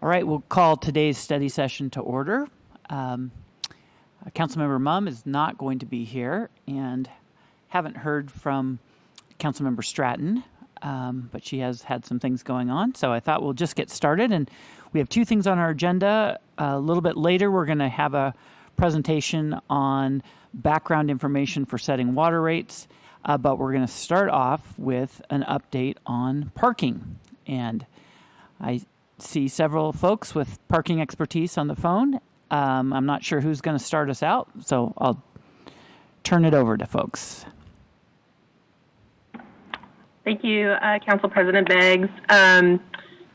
All right, we'll call today's study session to order. Councilmember Mumm is not going to be here, and haven't heard from Councilmember Stratton, but she has had some things going on, so I thought we'll just get started. And we have two things on our agenda. A little bit later, we're going to have a presentation on background information for setting water rates, but we're going to start off with an update on parking. And I see several folks with parking expertise on the phone. I'm not sure who's going to start us out, so I'll turn it over to folks. Thank you, Council President Beggs.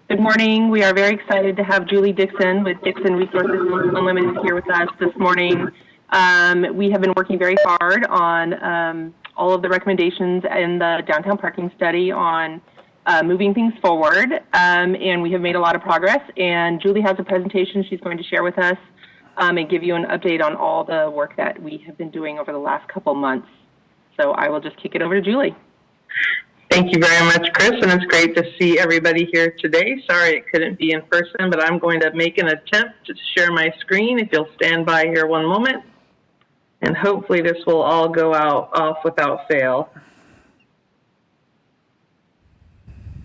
Good morning. We are very excited to have Julie Dixon with Dixon Resources Unlimited here with us this morning. We have been working very hard on all of the recommendations in the downtown parking study on moving things forward, and we have made a lot of progress. And Julie has a presentation she's going to share with us and give you an update on all the work that we have been doing over the last couple months. So I will just kick it over to Julie. Thank you very much, Chris, and it's great to see everybody here today. Sorry it couldn't be in person, but I'm going to make an attempt to share my screen if you'll stand by here one moment. And hopefully this will all go off without fail.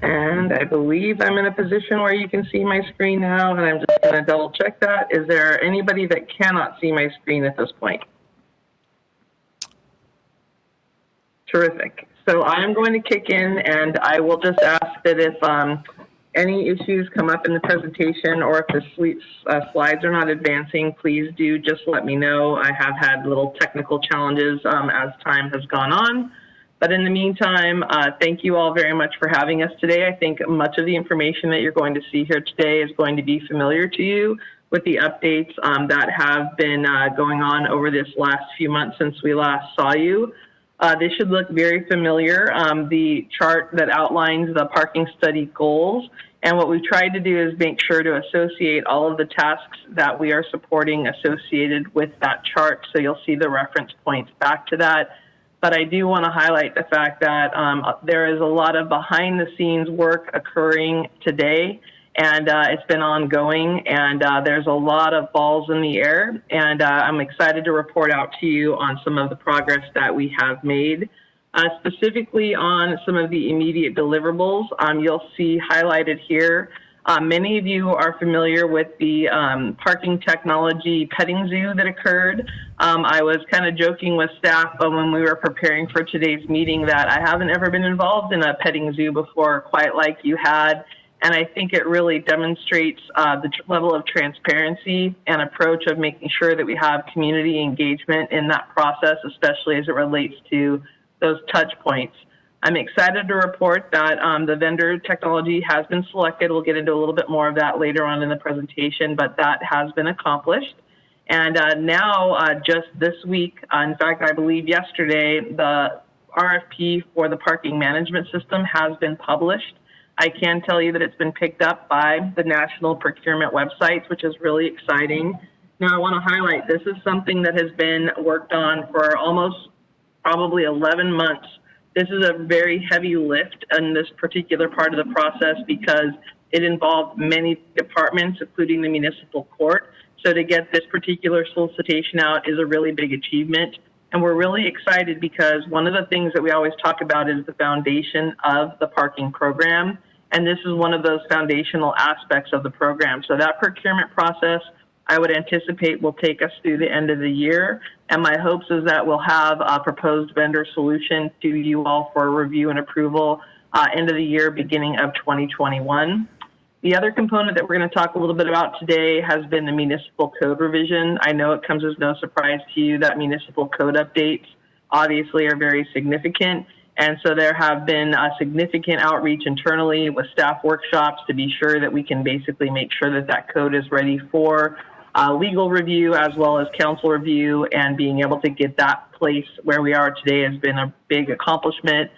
And I believe I'm in a position where you can see my screen now, and I'm just going to double check that. Is there anybody that cannot see my screen at this point? Terrific. So I'm going to kick in, and I will just ask that if any issues come up in the presentation or if the slides are not advancing, please do just let me know. I have had little technical challenges as time has gone on. But in the meantime, thank you all very much for having us today. I think much of the information that you're going to see here today is going to be familiar to you with the updates that have been going on over this last few months since we last saw you. This should look very familiar, the chart that outlines the parking study goals. And what we've tried to do is make sure to associate all of the tasks that we are supporting associated with that chart. So you'll see the reference points back to that. But I do want to highlight the fact that there is a lot of behind the scenes work occurring today, and it's been ongoing, and there's a lot of balls in the air, and I'm excited to report out to you on some of the progress that we have made. Specifically on some of the immediate deliverables, you'll see highlighted here. Many of you are familiar with the parking technology petting zoo that occurred. I was kind of joking with staff when we were preparing for today's meeting that I haven't ever been involved in a petting zoo before, quite like you had. And I think it really demonstrates the level of transparency and approach of making sure that we have community engagement in that process, especially as it relates to those touch points. I'm excited to report that the vendor technology has been selected. We'll get into a little bit more of that later on in the presentation, but that has been accomplished. And now, just this week, in fact, I believe yesterday, the RFP for the parking management system has been published. I can tell you that it's been picked up by the national procurement websites, which is really exciting. Now, I want to highlight this is something that has been worked on for almost probably 11 months. This is a very heavy lift in this particular part of the process because it involved many departments, including the municipal court. So to get this particular solicitation out is a really big achievement. And we're really excited because one of the things that we always talk about is the foundation of the parking program. And this is one of those foundational aspects of the program. So that procurement process, I would anticipate will take us through the end of the year. And my hopes is that we'll have a proposed vendor solution to you all for review and approval end of the year, beginning of 2021. The other component that we're going to talk a little bit about today has been the municipal code revision. I know it comes as no surprise to you that municipal code updates obviously are very significant. And so there have been a significant outreach internally with staff workshops to be sure that we can basically make sure that that code is ready for legal review as well as council review, and being able to get that place where we are today has been a big accomplishment.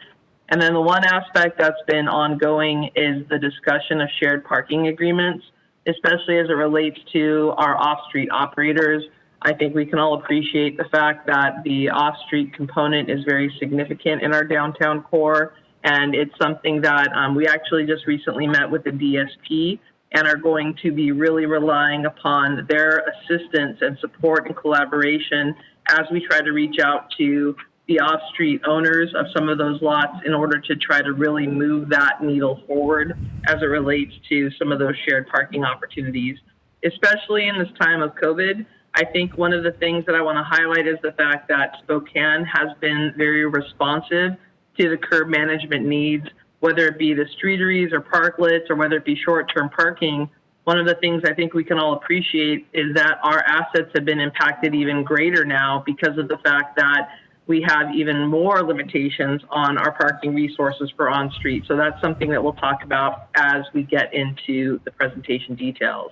And then the one aspect that's been ongoing is the discussion of shared parking agreements, especially as it relates to our off-street operators. I think we can all appreciate the fact that the off-street component is very significant in our downtown core, and it's something that we actually just recently met with the DSP and are going to be really relying upon their assistance and support and collaboration as we try to reach out to the off-street owners of some of those lots in order to try to really move that needle forward as it relates to some of those shared parking opportunities. Especially in this time of COVID, I think one of the things that I want to highlight is the fact that Spokane has been very responsive to the curb management needs, whether it be the streeteries or parklets or whether it be short-term parking. One of the things I think we can all appreciate is that our assets have been impacted even greater now because of the fact that we have even more limitations on our parking resources for on-street. So that's something that we'll talk about as we get into the presentation details.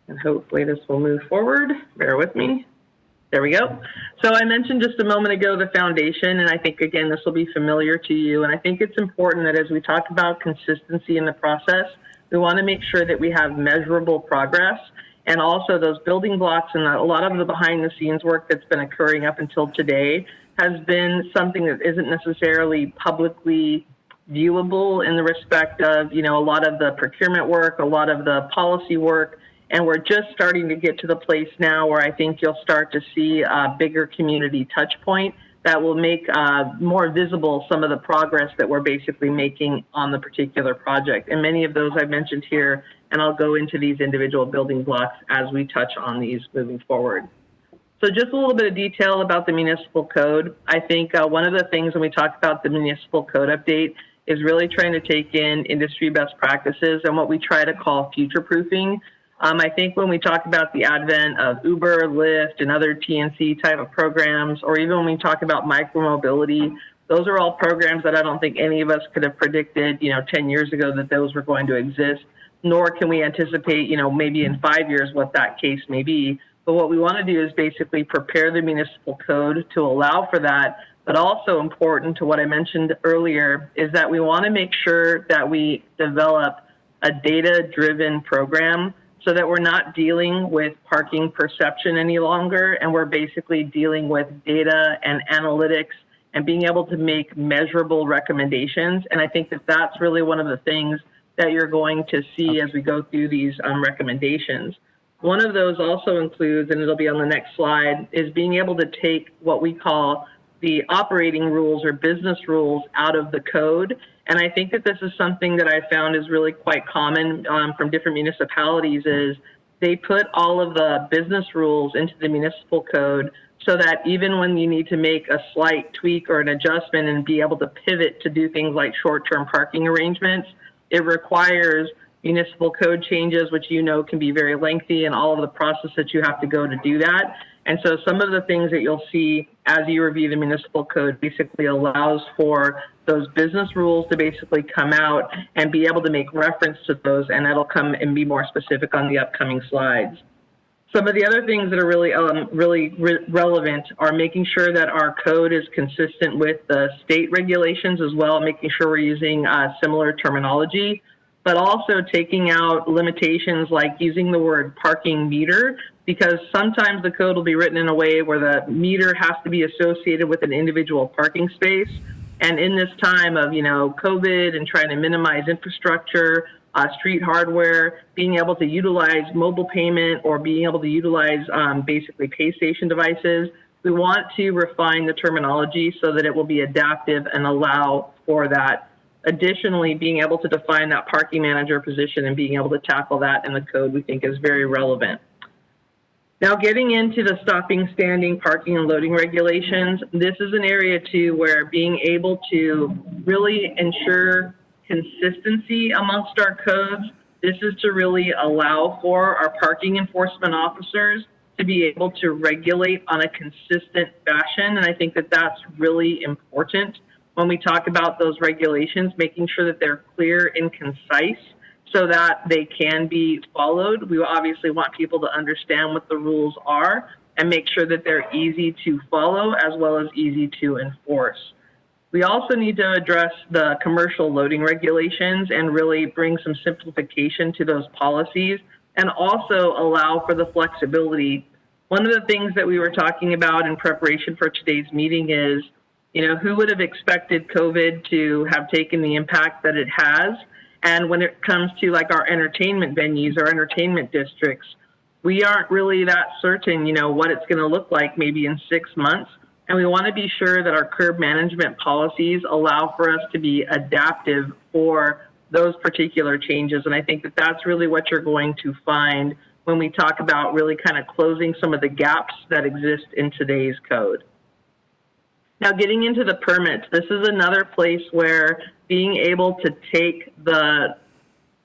And hopefully this will move forward. Bear with me. There we go. So I mentioned just a moment ago the foundation, and I think, again, this will be familiar to you. And I think it's important that as we talk about consistency in the process, we want to make sure that we have measurable progress. And also those building blocks and a lot of the behind the scenes work that's been occurring up until today has been something that isn't necessarily publicly viewable in the respect of, a lot of the procurement work, a lot of the policy work. And we're just starting to get to the place now where I think you'll start to see a bigger community touch point that will make more visible some of the progress that we're basically making on the particular project. And many of those I've mentioned here, and I'll go into these individual building blocks as we touch on these moving forward. So just a little bit of detail about the municipal code. I think one of the things when we talk about the municipal code update is really trying to take in industry best practices and what we try to call future proofing. I think when we talk about the advent of Uber, Lyft, and other TNC type of programs, or even when we talk about micromobility, those are all programs that I don't think any of us could have predicted, 10 years ago that those were going to exist, nor can we anticipate, maybe in 5 years what that case may be. But what we want to do is basically prepare the municipal code to allow for that. But also important to what I mentioned earlier is that we want to make sure that we develop a data-driven program so that we're not dealing with parking perception any longer, and we're basically dealing with data and analytics and being able to make measurable recommendations. And I think that that's really one of the things that you're going to see as we go through these recommendations. One of those also includes, and it'll be on the next slide, is being able to take what we call the operating rules or business rules out of the code. And I think that this is something that I found is really quite common from different municipalities is they put all of the business rules into the municipal code so that even when you need to make a slight tweak or an adjustment and be able to pivot to do things like short-term parking arrangements, it requires municipal code changes, which can be very lengthy, and all of the process that you have to go to do that. And so some of the things that you'll see as you review the municipal code basically allows for those business rules to basically come out and be able to make reference to those, and that'll come and be more specific on the upcoming slides. Some of the other things that are really relevant are making sure that our code is consistent with the state regulations as well, making sure we're using similar terminology, but also taking out limitations like using the word parking meter, because sometimes the code will be written in a way where the meter has to be associated with an individual parking space. And in this time of, COVID and trying to minimize infrastructure, street hardware, being able to utilize mobile payment or being able to utilize basically pay station devices, we want to refine the terminology so that it will be adaptive and allow for that. Additionally, being able to define that parking manager position and being able to tackle that in the code we think is very relevant. Now, getting into the stopping, standing, parking, and loading regulations, this is an area, too, where being able to really ensure consistency amongst our codes, this is to really allow for our parking enforcement officers to be able to regulate on a consistent fashion. And I think that that's really important when we talk about those regulations, making sure that they're clear and concise, so that they can be followed. We obviously want people to understand what the rules are and make sure that they're easy to follow as well as easy to enforce. We also need to address the commercial loading regulations and really bring some simplification to those policies and also allow for the flexibility. One of the things that we were talking about in preparation for today's meeting is, who would have expected COVID to have taken the impact that it has? And when it comes to like our entertainment venues or entertainment districts, we aren't really that certain, what it's going to look like maybe in 6 months. And we want to be sure that our curb management policies allow for us to be adaptive for those particular changes. And I think that that's really what you're going to find when we talk about really kind of closing some of the gaps that exist in today's code. Now, getting into the permits, this is another place where being able to take the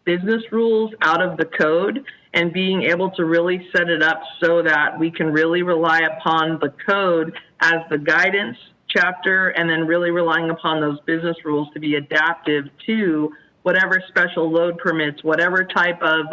business rules out of the code and being able to really set it up so that we can really rely upon the code as the guidance chapter, and then really relying upon those business rules to be adaptive to whatever special load permits, whatever type of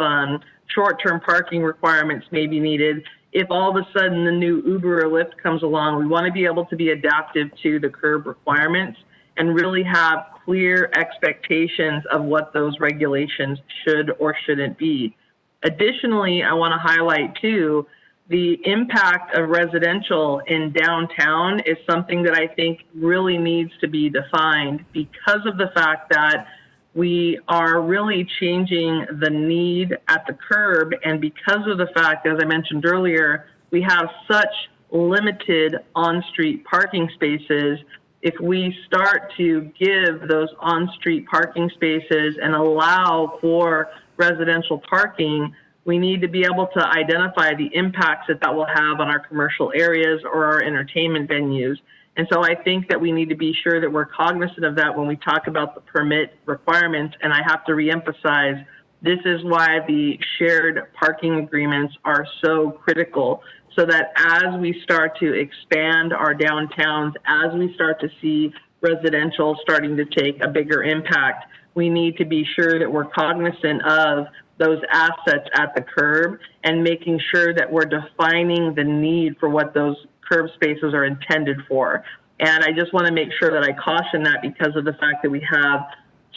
short-term parking requirements may be needed. If all of a sudden the new Uber or Lyft comes along, we want to be able to be adaptive to the curb requirements and really have clear expectations of what those regulations should or shouldn't be. Additionally, I want to highlight too, the impact of residential in downtown is something that I think really needs to be defined because of the fact that we are really changing the need at the curb, and because of the fact, as I mentioned earlier, we have such limited on-street parking spaces. If we start to give those on-street parking spaces and allow for residential parking, we need to be able to identify the impacts that will have on our commercial areas or our entertainment venues. And so I think that we need to be sure that we're cognizant of that when we talk about the permit requirements. And I have to reemphasize, this is why the shared parking agreements are so critical, so that as we start to expand our downtowns, as we start to see residential starting to take a bigger impact, we need to be sure that we're cognizant of those assets at the curb and making sure that we're defining the need for what those curb spaces are intended for. And I just want to make sure that I caution that because of the fact that we have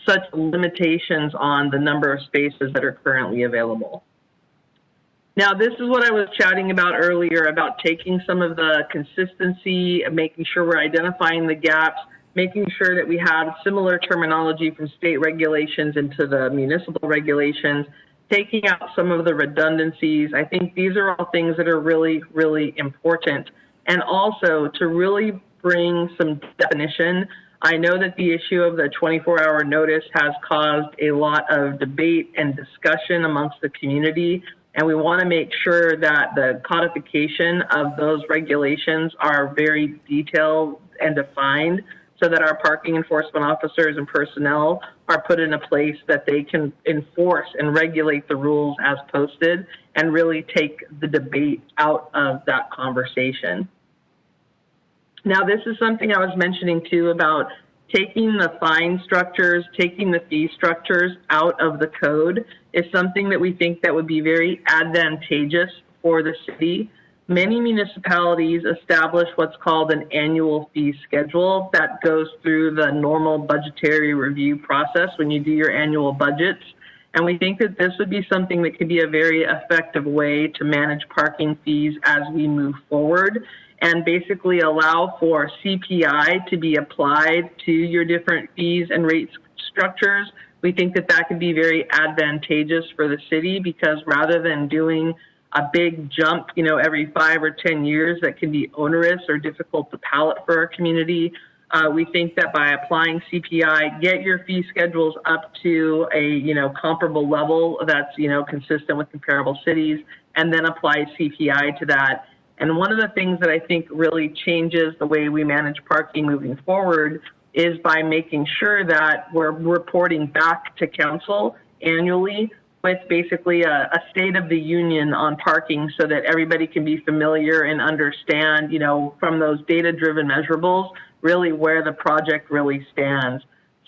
such limitations on the number of spaces that are currently available. Now, this is what I was chatting about earlier, about taking some of the consistency, making sure we're identifying the gaps, making sure that we have similar terminology from state regulations into the municipal regulations, taking out some of the redundancies. I think these are all things that are really, really important. And also to really bring some definition. I know that the issue of the 24-hour notice has caused a lot of debate and discussion amongst the community, and we want to make sure that the codification of those regulations are very detailed and defined so that our parking enforcement officers and personnel are put in a place that they can enforce and regulate the rules as posted and really take the debate out of that conversation. Now, this is something I was mentioning too about taking the fine structures, taking the fee structures out of the code is something that we think that would be very advantageous for the city. Many municipalities establish what's called an annual fee schedule that goes through the normal budgetary review process when you do your annual budgets. And we think that this would be something that could be a very effective way to manage parking fees as we move forward and basically allow for CPI to be applied to your different fees and rate structures. We think that that could be very advantageous for the city because rather than doing a big jump, every 5 or 10 years that can be onerous or difficult to palate for our community, we think that by applying CPI, get your fee schedules up to a, comparable level that's, consistent with comparable cities, and then apply CPI to that. And one of the things that I think really changes the way we manage parking moving forward is by making sure that we're reporting back to council annually with basically a state of the union on parking so that everybody can be familiar and understand, from those data-driven measurables, really where the project really stands.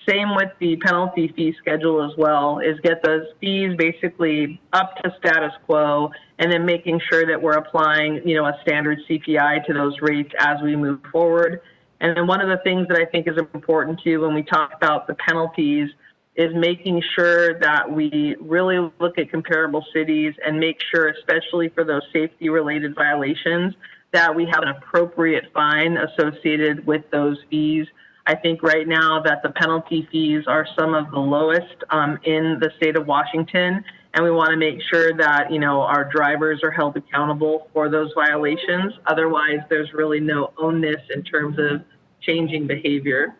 Same with the penalty fee schedule as well, is get those fees basically up to status quo and then making sure that we're applying, a standard CPI to those rates as we move forward. And then one of the things that I think is important too when we talk about the penalties is making sure that we really look at comparable cities and make sure, especially for those safety-related violations, that we have an appropriate fine associated with those fees. I think right now that the penalty fees are some of the lowest in the state of Washington, and we want to make sure that, you know, our drivers are held accountable for those violations. Otherwise, there's really no onus in terms of changing behavior.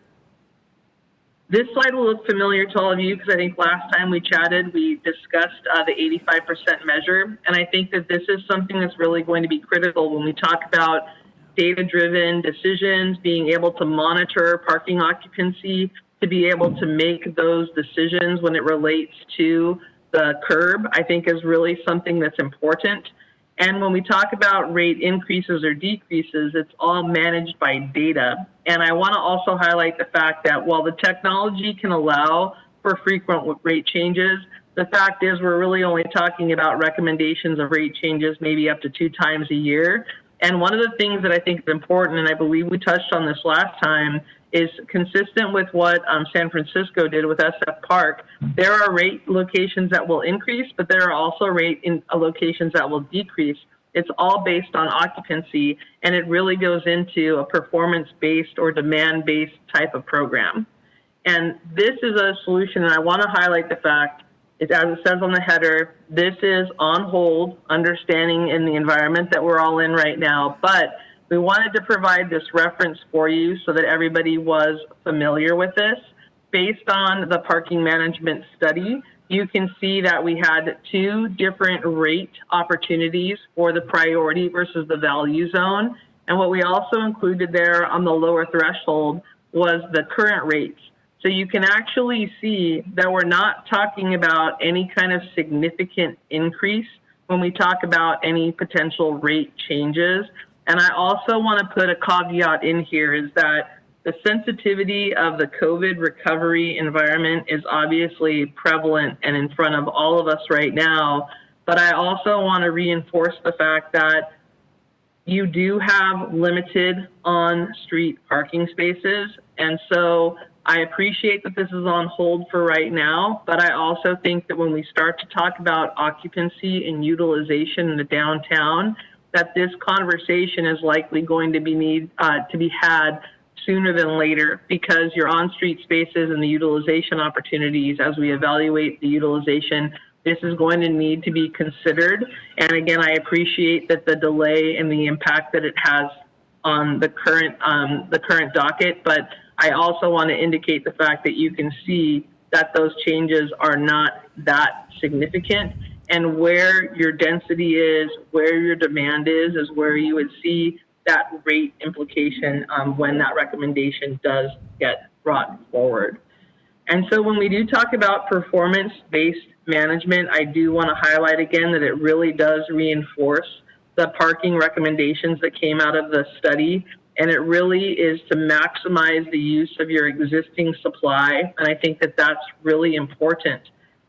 This slide will look familiar to all of you because I think last time we chatted, we discussed the 85% measure. And I think that this is something that's really going to be critical when we talk about data-driven decisions, being able to monitor parking occupancy, to be able to make those decisions when it relates to the curb, I think is really something that's important. And when we talk about rate increases or decreases, it's all managed by data. And I want to also highlight the fact that while the technology can allow for frequent rate changes, the fact is we're really only talking about recommendations of rate changes maybe up to 2 times a year. And one of the things that I think is important, and I believe we touched on this last time, is consistent with what San Francisco did with SF Park. There are rate locations that will increase, but there are also rate locations that will decrease. It's all based on occupancy, and it really goes into a performance-based or demand-based type of program. And this is a solution, and I want to highlight the fact, as it says on the header, this is on hold, understanding in the environment that we're all in right now, but we wanted to provide this reference for you so that everybody was familiar with this. Based on the parking management study, you can see that we had 2 different rate opportunities for the priority versus the value zone. And what we also included there on the lower threshold was the current rates. So you can actually see that we're not talking about any kind of significant increase when we talk about any potential rate changes. And I also want to put a caveat in here is that the sensitivity of the COVID recovery environment is obviously prevalent and in front of all of us right now. But I also want to reinforce the fact that you do have limited on-street parking spaces. And so I appreciate that this is on hold for right now, but I also think that when we start to talk about occupancy and utilization in the downtown, that this conversation is likely going to be had sooner than later, because your on-street spaces and the utilization opportunities, as we evaluate the utilization, this is going to need to be considered. And again, I appreciate that the delay and the impact that it has on the current docket, but I also want to indicate the fact that you can see that those changes are not that significant. And where your density is, where your demand is where you would see that rate implication when that recommendation does get brought forward. And so when we do talk about performance-based management, I do want to highlight again that it really does reinforce the parking recommendations that came out of the study. And it really is to maximize the use of your existing supply. And I think that that's really important.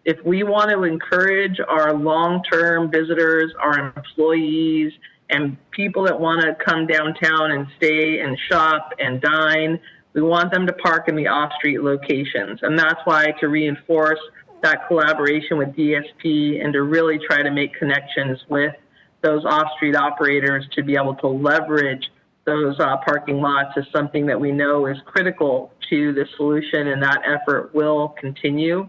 If we want to encourage our long-term visitors, our employees, and people that want to come downtown and stay and shop and dine, we want them to park in the off-street locations. And that's why, to reinforce that collaboration with DSP and to really try to make connections with those off-street operators to be able to leverage those parking lots is something that we know is critical to the solution, and that effort will continue.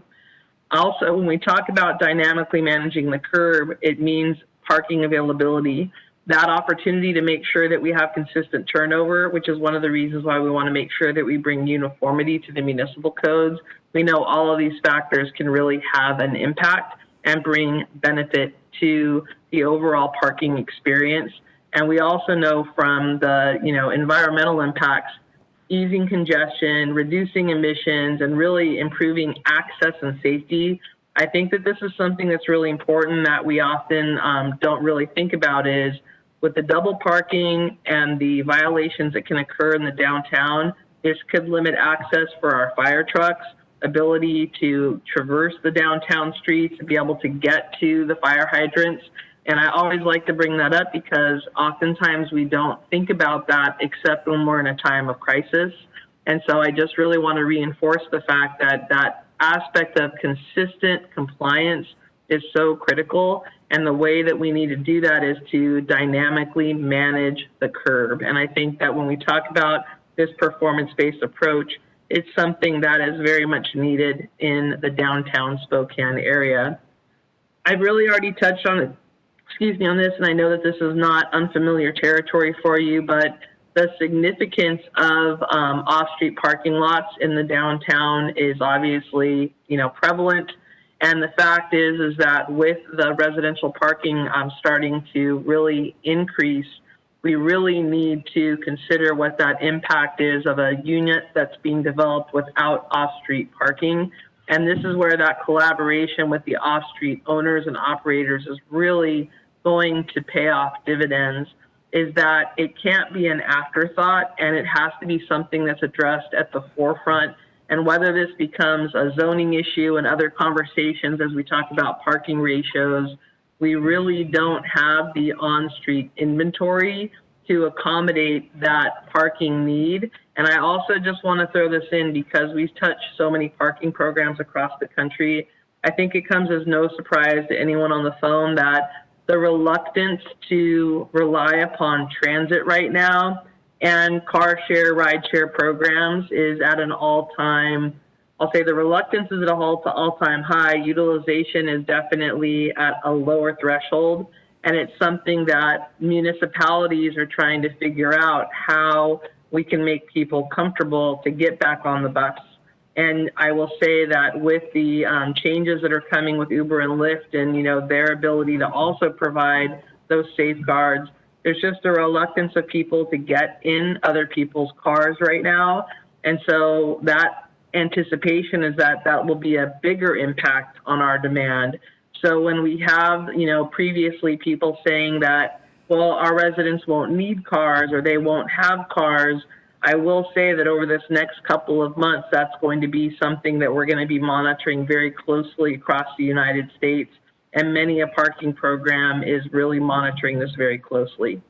Also, when we talk about dynamically managing the curb, it means parking availability. That opportunity to make sure that we have consistent turnover, which is one of the reasons why we want to make sure that we bring uniformity to the municipal codes. We know all of these factors can really have an impact and bring benefit to the overall parking experience. And we also know from the environmental impacts, easing congestion, reducing emissions, and really improving access and safety. I think that this is something that's really important that we often don't really think about is with the double parking and the violations that can occur in the downtown, this could limit access for our fire trucks, ability to traverse the downtown streets and be able to get to the fire hydrants. And I always like to bring that up because oftentimes we don't think about that except when we're in a time of crisis. And so I just really want to reinforce the fact that that aspect of consistent compliance is so critical. And the way that we need to do that is to dynamically manage the curb. And I think that when we talk about this performance-based approach, it's something that is very much needed in the downtown Spokane area. I've really already touched on it, on this, and I know that this is not unfamiliar territory for you, but the significance of off-street parking lots in the downtown is obviously, prevalent. And the fact is that with the residential parking starting to really increase, we really need to consider what that impact is of a unit that's being developed without off-street parking. And this is where that collaboration with the off-street owners and operators is really going to pay off dividends, is that it can't be an afterthought, and it has to be something that's addressed at the forefront. And whether this becomes a zoning issue and other conversations as we talk about parking ratios, we really don't have the on-street inventory to accommodate that parking need. And I also just want to throw this in because we've touched so many parking programs across the country. I think it comes as no surprise to anyone on the phone that the reluctance to rely upon transit right now and car share, ride share programs is at an all-time, I'll say the reluctance is at an all-time high. Utilization is definitely at a lower threshold. And it's something that municipalities are trying to figure out how we can make people comfortable to get back on the bus. And I will say that with the changes that are coming with Uber and Lyft and, their ability to also provide those safeguards, there's just a reluctance of people to get in other people's cars right now. And so that anticipation is that that will be a bigger impact on our demand. So when we have, previously people saying that, well, our residents won't need cars or they won't have cars, I will say that over this next couple of months, that's going to be something that we're going to be monitoring very closely across the United States. And many a parking program is really monitoring this very closely.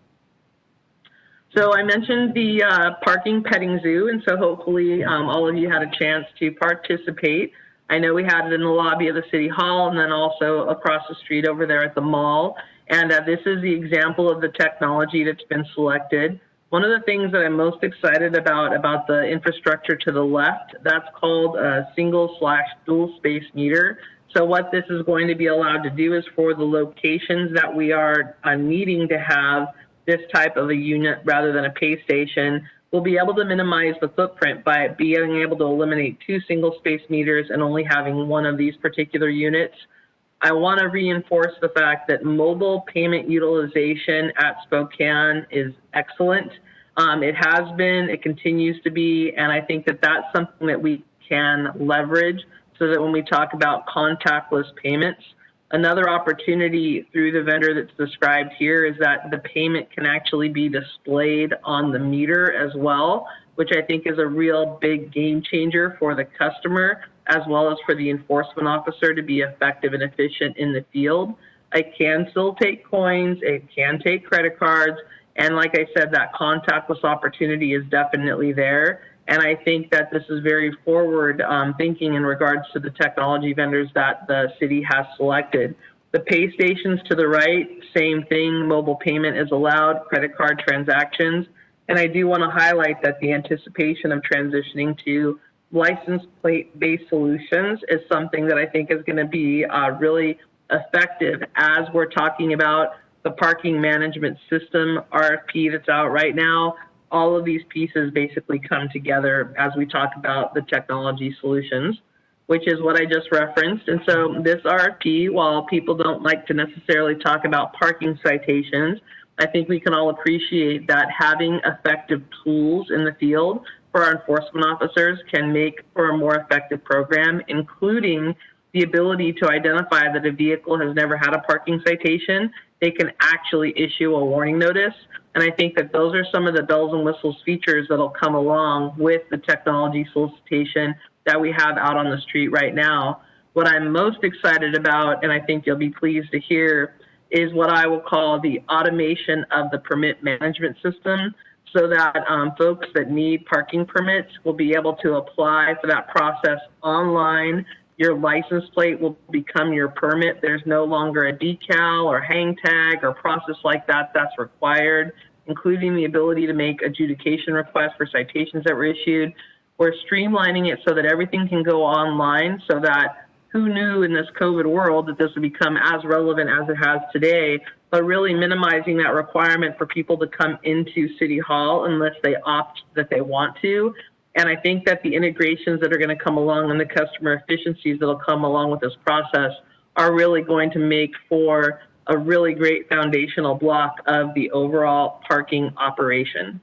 So I mentioned the parking petting zoo, and so hopefully all of you had a chance to participate. I know we had it in the lobby of the City Hall and then also across the street over there at the mall. And this is the example of the technology that's been selected. One of the things that I'm most excited about the infrastructure to the left, that's called a single/dual space meter. So what this is going to be allowed to do is for the locations that we are needing to have this type of a unit rather than a pay station, we'll be able to minimize the footprint by being able to eliminate 2 single space meters and only having one of these particular units. I want to reinforce the fact that mobile payment utilization at Spokane is excellent. It has been, it continues to be, and I think that that's something that we can leverage so that when we talk about contactless payments, another opportunity through the vendor that's described here is that the payment can actually be displayed on the meter as well, which I think is a real big game changer for the customer as well as for the enforcement officer to be effective and efficient in the field. It can still take coins, it can take credit cards, and like I said, that contactless opportunity is definitely there. And I think that this is very forward thinking in regards to the technology vendors that the city has selected. The pay stations to the right, same thing, mobile payment is allowed, credit card transactions. And I do want to highlight that the anticipation of transitioning to license plate-based solutions is something that I think is going to be really effective as we're talking about the parking management system RFP that's out right now. All of these pieces basically come together as we talk about the technology solutions, which is what I just referenced. And so this RFP, while people don't like to necessarily talk about parking citations, I think we can all appreciate that having effective tools in the field for our enforcement officers can make for a more effective program, including the ability to identify that a vehicle has never had a parking citation. They can actually issue a warning notice. And I think that those are some of the bells and whistles features that'll come along with the technology solicitation that we have out on the street right now. What I'm most excited about, and I think you'll be pleased to hear, is what I will call the automation of the permit management system, so that folks that need parking permits will be able to apply for that process online. Your license plate will become your permit. There's no longer a decal or hang tag or process like that that's required, including the ability to make adjudication requests for citations that were issued. We're streamlining it so that everything can go online, so that who knew in this COVID world that this would become as relevant as it has today, but really minimizing that requirement for people to come into City Hall unless they opt that they want to. And I think that the integrations that are going to come along and the customer efficiencies that will come along with this process are really going to make for a really great foundational block of the overall parking operation.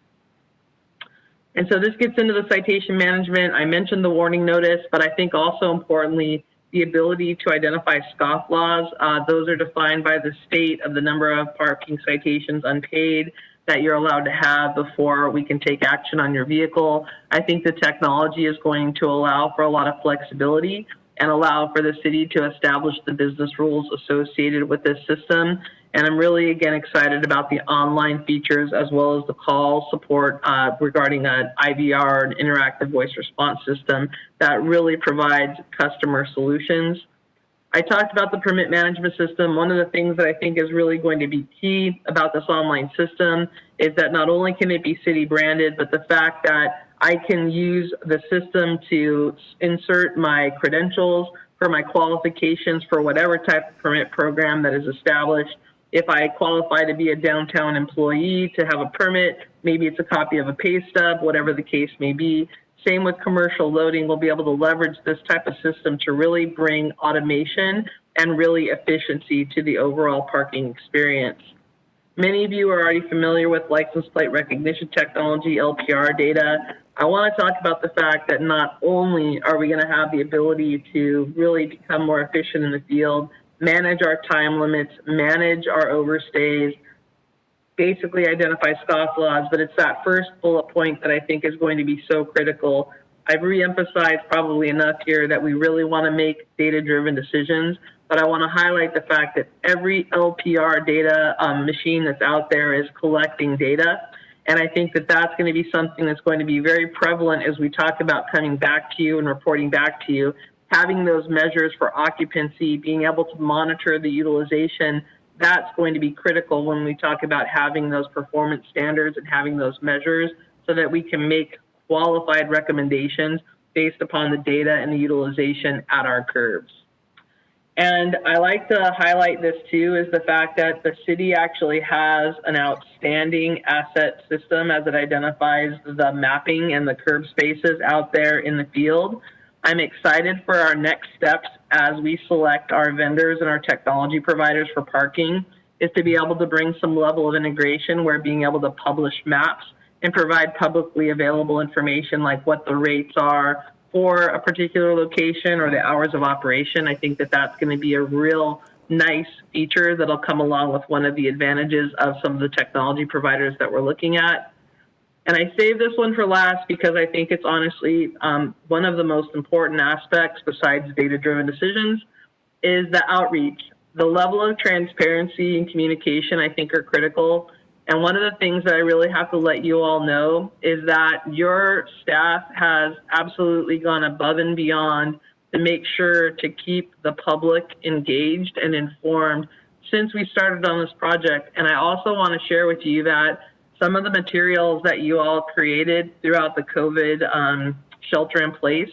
And so this gets into the citation management. I mentioned the warning notice, but I think also importantly, the ability to identify scofflaws. Those are defined by the state of the number of parking citations unpaid that you're allowed to have before we can take action on your vehicle. I think the technology is going to allow for a lot of flexibility and allow for the city to establish the business rules associated with this system. And I'm really, again, excited about the online features as well as the call support regarding an IVR, an interactive voice response system that really provides customer solutions. I talked about the permit management system. One of the things that I think is really going to be key about this online system is that not only can it be city branded, but the fact that I can use the system to insert my credentials for my qualifications for whatever type of permit program that is established. If I qualify to be a downtown employee to have a permit, maybe it's a copy of a pay stub, whatever the case may be. Same with commercial loading. We'll be able to leverage this type of system to really bring automation and really efficiency to the overall parking experience. Many of you are already familiar with license plate recognition technology, LPR data. I want to talk about the fact that not only are we going to have the ability to really become more efficient in the field, manage our time limits, manage our overstays, basically identify scofflaws, but it's that first bullet point that I think is going to be so critical. I've re-emphasized probably enough here that we really want to make data-driven decisions, but I want to highlight the fact that every LPR data machine that's out there is collecting data. And I think that that's going to be something that's going to be very prevalent as we talk about coming back to you and reporting back to you. Having those measures for occupancy, being able to monitor the utilization, that's going to be critical when we talk about having those performance standards and having those measures so that we can make qualified recommendations based upon the data and the utilization at our curbs. And I like to highlight this too, is the fact that the city actually has an outstanding asset system as it identifies the mapping and the curb spaces out there in the field. I'm excited for our next steps as we select our vendors and our technology providers for parking is to be able to bring some level of integration where being able to publish maps and provide publicly available information like what the rates are for a particular location or the hours of operation. I think that that's going to be a real nice feature that'll come along with one of the advantages of some of the technology providers that we're looking at. And I saved this one for last because I think it's honestly one of the most important aspects besides data-driven decisions is the outreach. The level of transparency and communication I think are critical. And one of the things that I really have to let you all know is that your staff has absolutely gone above and beyond to make sure to keep the public engaged and informed since we started on this project. And I also want to share with you that some of the materials that you all created throughout the COVID shelter in place,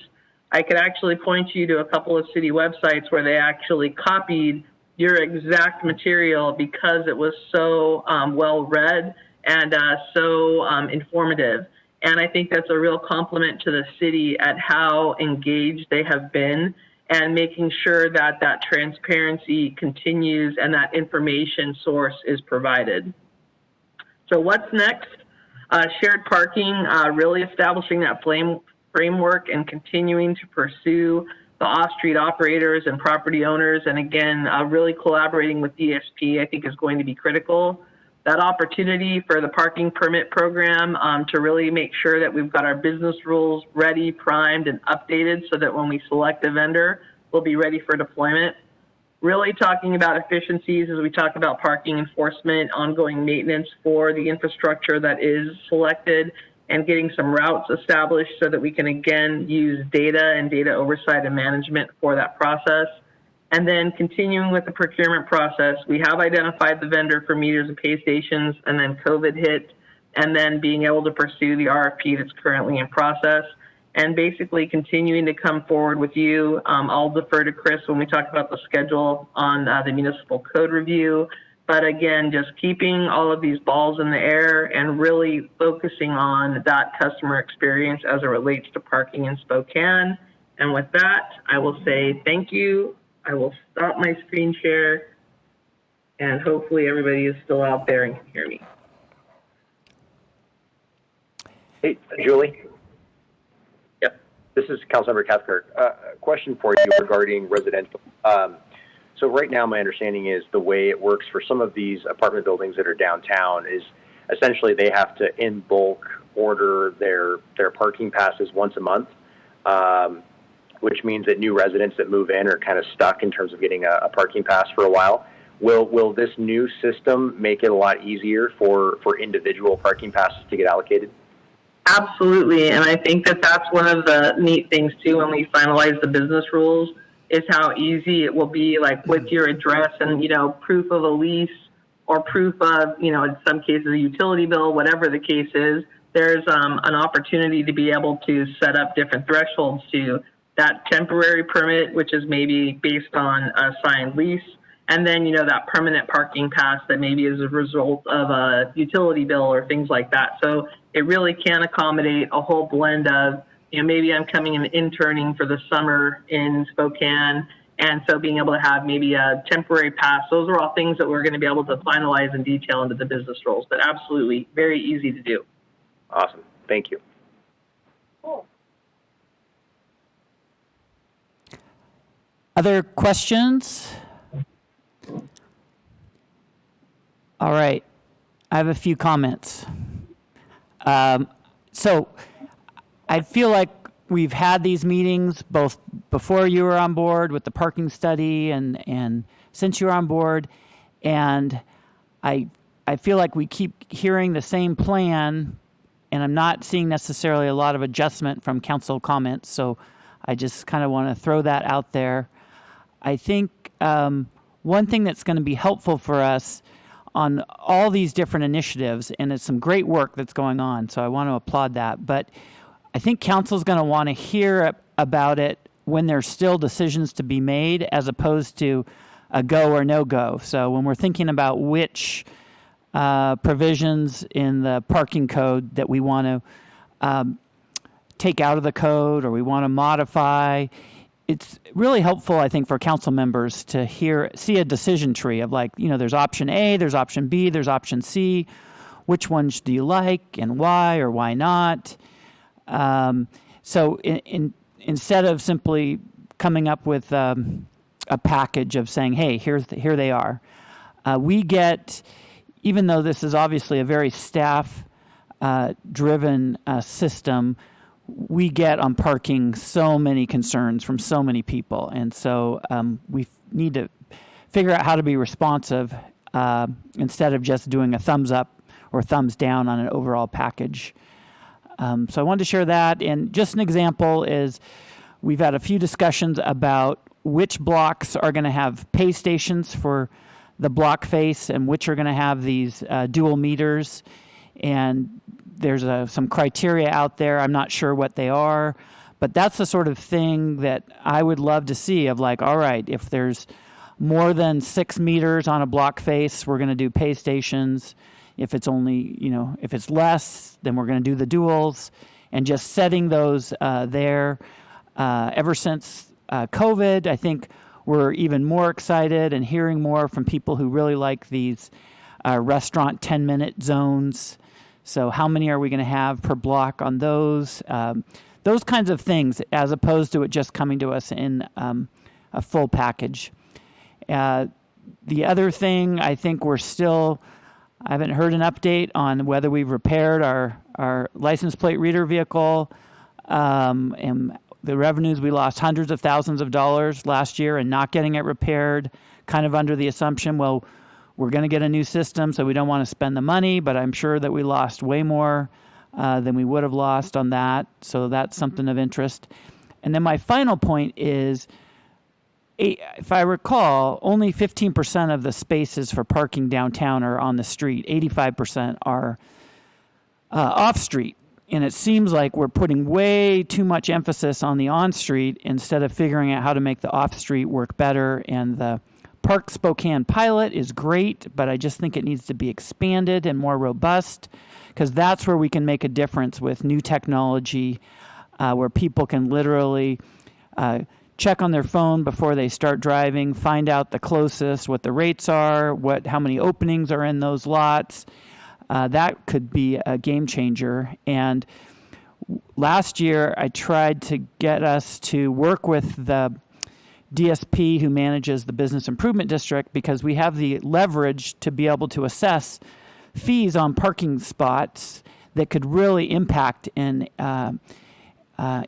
I could actually point you to a couple of city websites where they actually copied your exact material because it was so well read and so informative. And I think that's a real compliment to the city at how engaged they have been and making sure that that transparency continues and that information source is provided. So what's next? Shared parking, really establishing that framework and continuing to pursue the off-street operators and property owners. And again, really collaborating with DSP, I think is going to be critical. That opportunity for the parking permit program to really make sure that we've got our business rules ready, primed, and updated so that when we select a vendor, we'll be ready for deployment. Really talking about efficiencies as we talk about parking enforcement, ongoing maintenance for the infrastructure that is selected, and getting some routes established so that we can, again, use data and data oversight and management for that process. And then continuing with the procurement process, we have identified the vendor for meters and pay stations, and then COVID hit, and then being able to pursue the RFP that's currently in process. and basically continuing to come forward with you. I'll defer to Chris when we talk about the schedule on the municipal code review. But again, just keeping all of these balls in the air and really focusing on that customer experience as it relates to parking in Spokane. And with that, I will say thank you. I will stop my screen share, and hopefully everybody is still out there and can hear me. Hey, Julie. Yep. This is Councilmember Cathcart. A question for you regarding residential. So right now, my understanding is the way it works for some of these apartment buildings that are downtown is essentially they have to in bulk order their parking passes once a month, which means that new residents that move in are kind of stuck in terms of getting a parking pass for a while. Will this new system make it a lot easier for individual parking passes to get allocated? Absolutely, and I think that that's one of the neat things too when we finalize the business rules is how easy it will be, like with your address and, you know, proof of a lease or proof of, you know, in some cases a utility bill, whatever the case is, there's an opportunity to be able to set up different thresholds to that temporary permit, which is maybe based on a signed lease, and then, you know, that permanent parking pass that maybe is a result of a utility bill or things like that. So it really can accommodate a whole blend of, you know, maybe I'm coming and interning for the summer in Spokane, and so being able to have maybe a temporary pass. Those are all things that we're going to be able to finalize in detail into the business rules, but absolutely very easy to do. Awesome. Thank you. Other questions? All right. I have a few comments. So I feel like we've had these meetings both before you were on board with the parking study and since you're on board. And I feel like we keep hearing the same plan, and I'm not seeing necessarily a lot of adjustment from council comments. So I just kind of want to throw that out there. I think one thing that's going to be helpful for us on all these different initiatives, and it's some great work that's going on, so I want to applaud that, but I think council's going to want to hear about it when there's still decisions to be made as opposed to a go or no go. So when we're thinking about which provisions in the parking code that we want to take out of the code or we want to modify, it's really helpful, I think, for council members to see a decision tree of, like, you know, there's option A, there's option B, there's option C. Which ones do you like and why or why not? So instead of simply coming up with a package of saying, hey, here they are, we get, even though this is obviously a very staff driven system, we get on parking so many concerns from so many people. And so we need to figure out how to be responsive instead of just doing a thumbs up or thumbs down on an overall package. So I wanted to share that. And just an example is we've had a few discussions about which blocks are going to have pay stations for the block face and which are going to have these dual meters. And there's some criteria out there. I'm not sure what they are, but that's the sort of thing that I would love to see of, like, all right, if there's more than 6 meters on a block face, we're going to do pay stations. If it's only, you know, if it's less, then we're going to do the duals, and just setting those there. Ever since COVID, I think we're even more excited and hearing more from people who really like these restaurant 10-minute zones. So how many are we going to have per block on those? Those kinds of things, as opposed to it just coming to us in a full package. The other thing, I think I haven't heard an update on whether we've repaired our license plate reader vehicle. And the revenues, we lost hundreds of thousands of dollars last year and not getting it repaired, kind of under the assumption, well, we're going to get a new system, so we don't want to spend the money, but I'm sure that we lost way more than we would have lost on that. So that's something of interest. And then my final point is, if I recall, only 15% of the spaces for parking downtown are on the street. 85% are off-street. and it seems like we're putting way too much emphasis on the on-street instead of figuring out how to make the off-street work better. And the Park Spokane pilot is great, but I just think it needs to be expanded and more robust, because that's where we can make a difference with new technology, where people can literally check on their phone before they start driving, find out the closest, what the rates are, how many openings are in those lots. That could be a game changer. And last year, I tried to get us to work with the DSP who manages the Business Improvement District, because we have the leverage to be able to assess fees on parking spots that could really impact and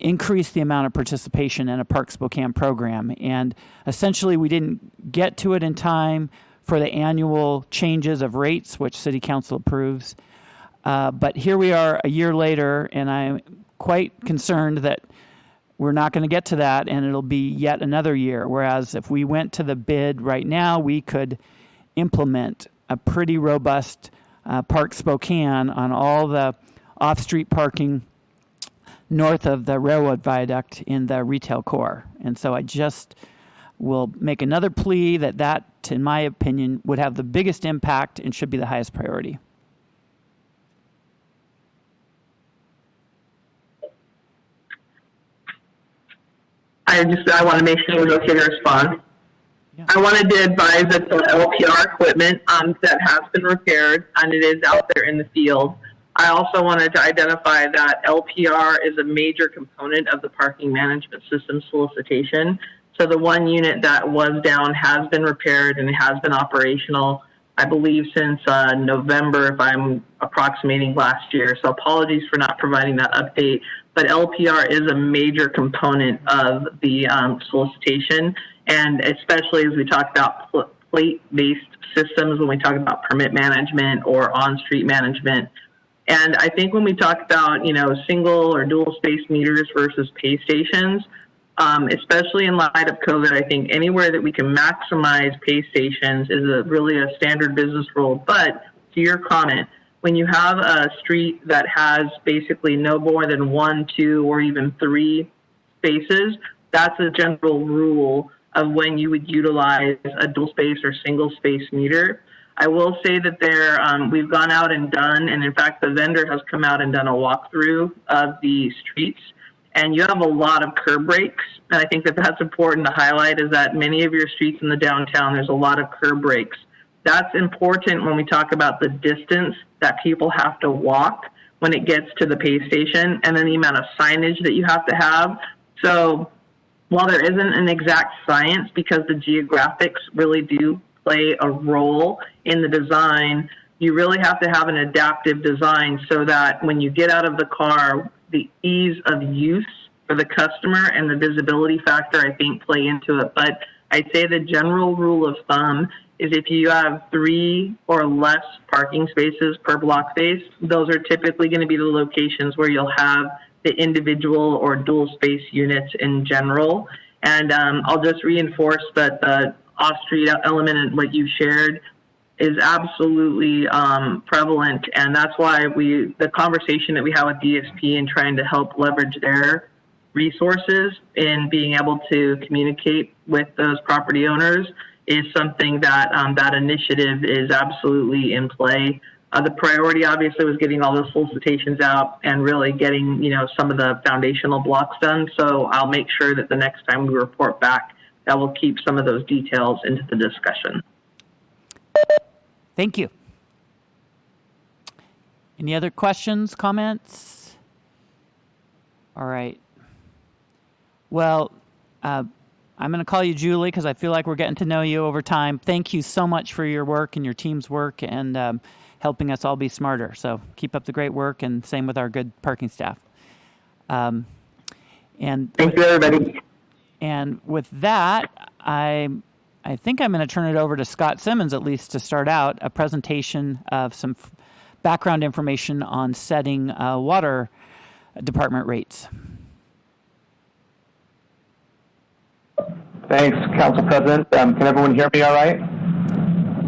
increase the amount of participation in a Park Spokane program. And essentially, we didn't get to it in time for the annual changes of rates, which City Council approves. But here we are a year later, and I'm quite concerned that we're not going to get to that, and it'll be yet another year. Whereas if we went to the bid right now, we could implement a pretty robust Park Spokane on all the off-street parking north of the railroad viaduct in the retail core. And so I just will make another plea that, in my opinion, would have the biggest impact and should be the highest priority. I want to make sure it was okay to respond. Yeah. I wanted to advise that the LPR equipment that has been repaired and it is out there in the field. I also wanted to identify that LPR is a major component of the parking management system solicitation. So the one unit that was down has been repaired and it has been operational, I believe, since November, if I'm approximating last year. So apologies for not providing that update. But LPR is a major component of the solicitation, and especially as we talk about plate-based systems, when we talk about permit management or on-street management. And I think when we talk about, single or dual space meters versus pay stations, especially in light of COVID, I think anywhere that we can maximize pay stations is really a standard business rule. But to your comment, when you have a street that has basically no more than 1, 2, or even 3 spaces, that's a general rule of when you would utilize a dual space or single space meter. I will say that we've gone out and done, and in fact, the vendor has come out and done a walkthrough of the streets, and you have a lot of curb breaks. And I think that that's important to highlight, is that many of your streets in the downtown, there's a lot of curb breaks. That's important when we talk about the distance that people have to walk when it gets to the pay station, and then the amount of signage that you have to have. So while there isn't an exact science, because the geographics really do play a role in the design, you really have to have an adaptive design so that when you get out of the car, the ease of use for the customer and the visibility factor, I think, play into it. But I'd say the general rule of thumb is if you have 3 or less parking spaces per block space, those are typically going to be the locations where you'll have the individual or dual space units in general. And I'll just reinforce that the off-street element and what you shared is absolutely prevalent. And that's why the conversation that we have with DSP and trying to help leverage their resources in being able to communicate with those property owners is something that that initiative is absolutely in play. The priority obviously was getting all those solicitations out and really getting, some of the foundational blocks done. So I'll make sure that the next time we report back, that we'll keep some of those details into the discussion. Thank you. Any other questions, comments? All right. Well, I'm going to call you Julie because I feel like we're getting to know you over time. Thank you so much for your work and your team's work and helping us all be smarter. So keep up the great work, and same with our good parking staff. And thank you, everybody. And with that, I think I'm going to turn it over to Scott Simmons, at least to start out, a presentation of some background information on setting water department rates. Thanks, Council President. Can everyone hear me all right?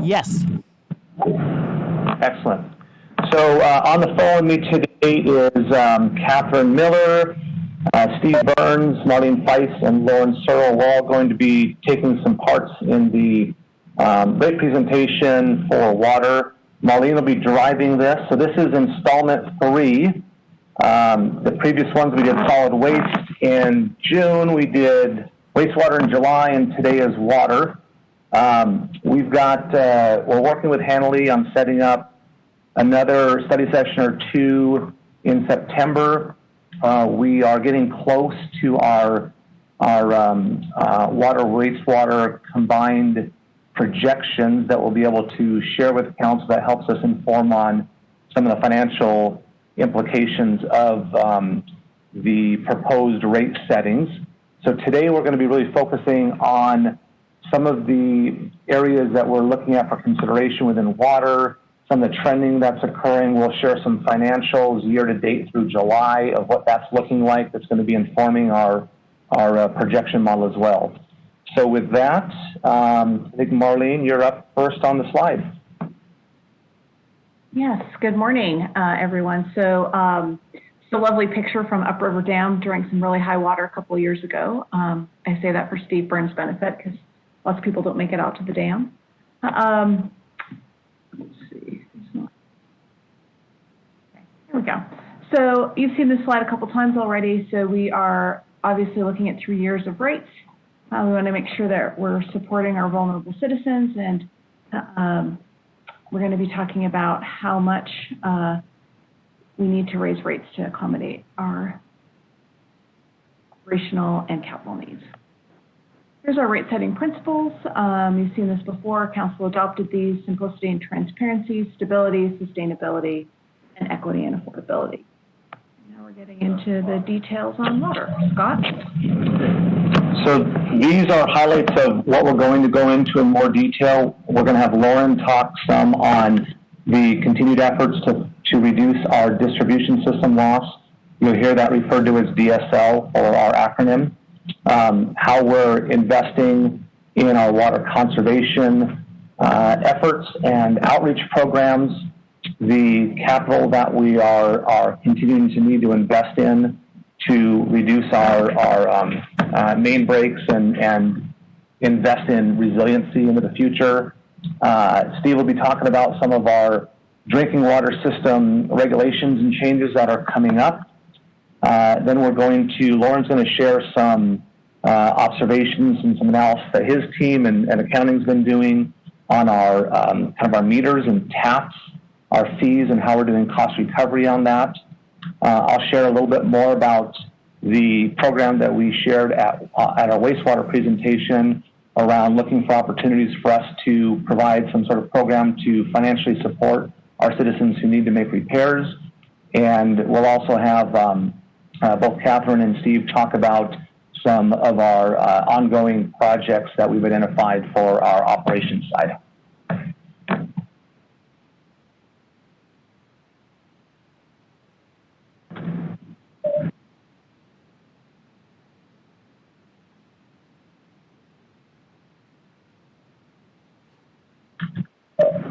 Yes. Excellent. So on the phone with me today is Catherine Miller, Steve Burns, Marlene Feist, and Lauren Searle. We're all going to be taking some parts in the rate presentation for water. Marlene will be driving this. So this is installment 3. The previous ones we did solid waste in June, we did wastewater in July, and today is water. We're working with Hanley on setting up another study session or 2 in September. We are getting close to our water wastewater combined projections that we'll be able to share with council that helps us inform on some of the financial implications of the proposed rate settings. So today we're going to be really focusing on some of the areas that we're looking at for consideration within water, some of the trending that's occurring. We'll share some financials year to date through July of what that's looking like. That's going to be informing our projection model as well. So with that, I think Marlene, you're up first on the slide. Yes, good morning, everyone. So it's a lovely picture from Upriver Dam during some really high water a couple of years ago. I say that for Steve Burns' benefit because lots of people don't make it out to the dam. Let's see. Okay, here we go. So you've seen this slide a couple times already. So we are obviously looking at 3 years of rates. We want to make sure that we're supporting our vulnerable citizens, and we're going to be talking about how much we need to raise rates to accommodate our operational and capital needs. Here's our rate setting principles. You've seen this before. Council adopted these: simplicity and transparency, stability, sustainability, and equity and affordability. Now we're getting into the details on water. Scott? So these are highlights of what we're going to go into in more detail. We're going to have Lauren talk some on the continued efforts to reduce our distribution system loss. You'll hear that referred to as DSL, or our acronym. How we're investing in our water conservation efforts and outreach programs, the capital that we are continuing to need to invest in to reduce our main breaks and invest in resiliency into the future. Steve will be talking about some of our drinking water system regulations and changes that are coming up. Then Lauren's going to share some observations and some analysis that his team and accounting's been doing on our kind of our meters and taps, our fees, and how we're doing cost recovery on that. I'll share a little bit more about the program that we shared at our wastewater presentation around looking for opportunities for us to provide some sort of program to financially support our citizens who need to make repairs. And we'll also have both Catherine and Steve talk about some of our ongoing projects that we've identified for our operations side.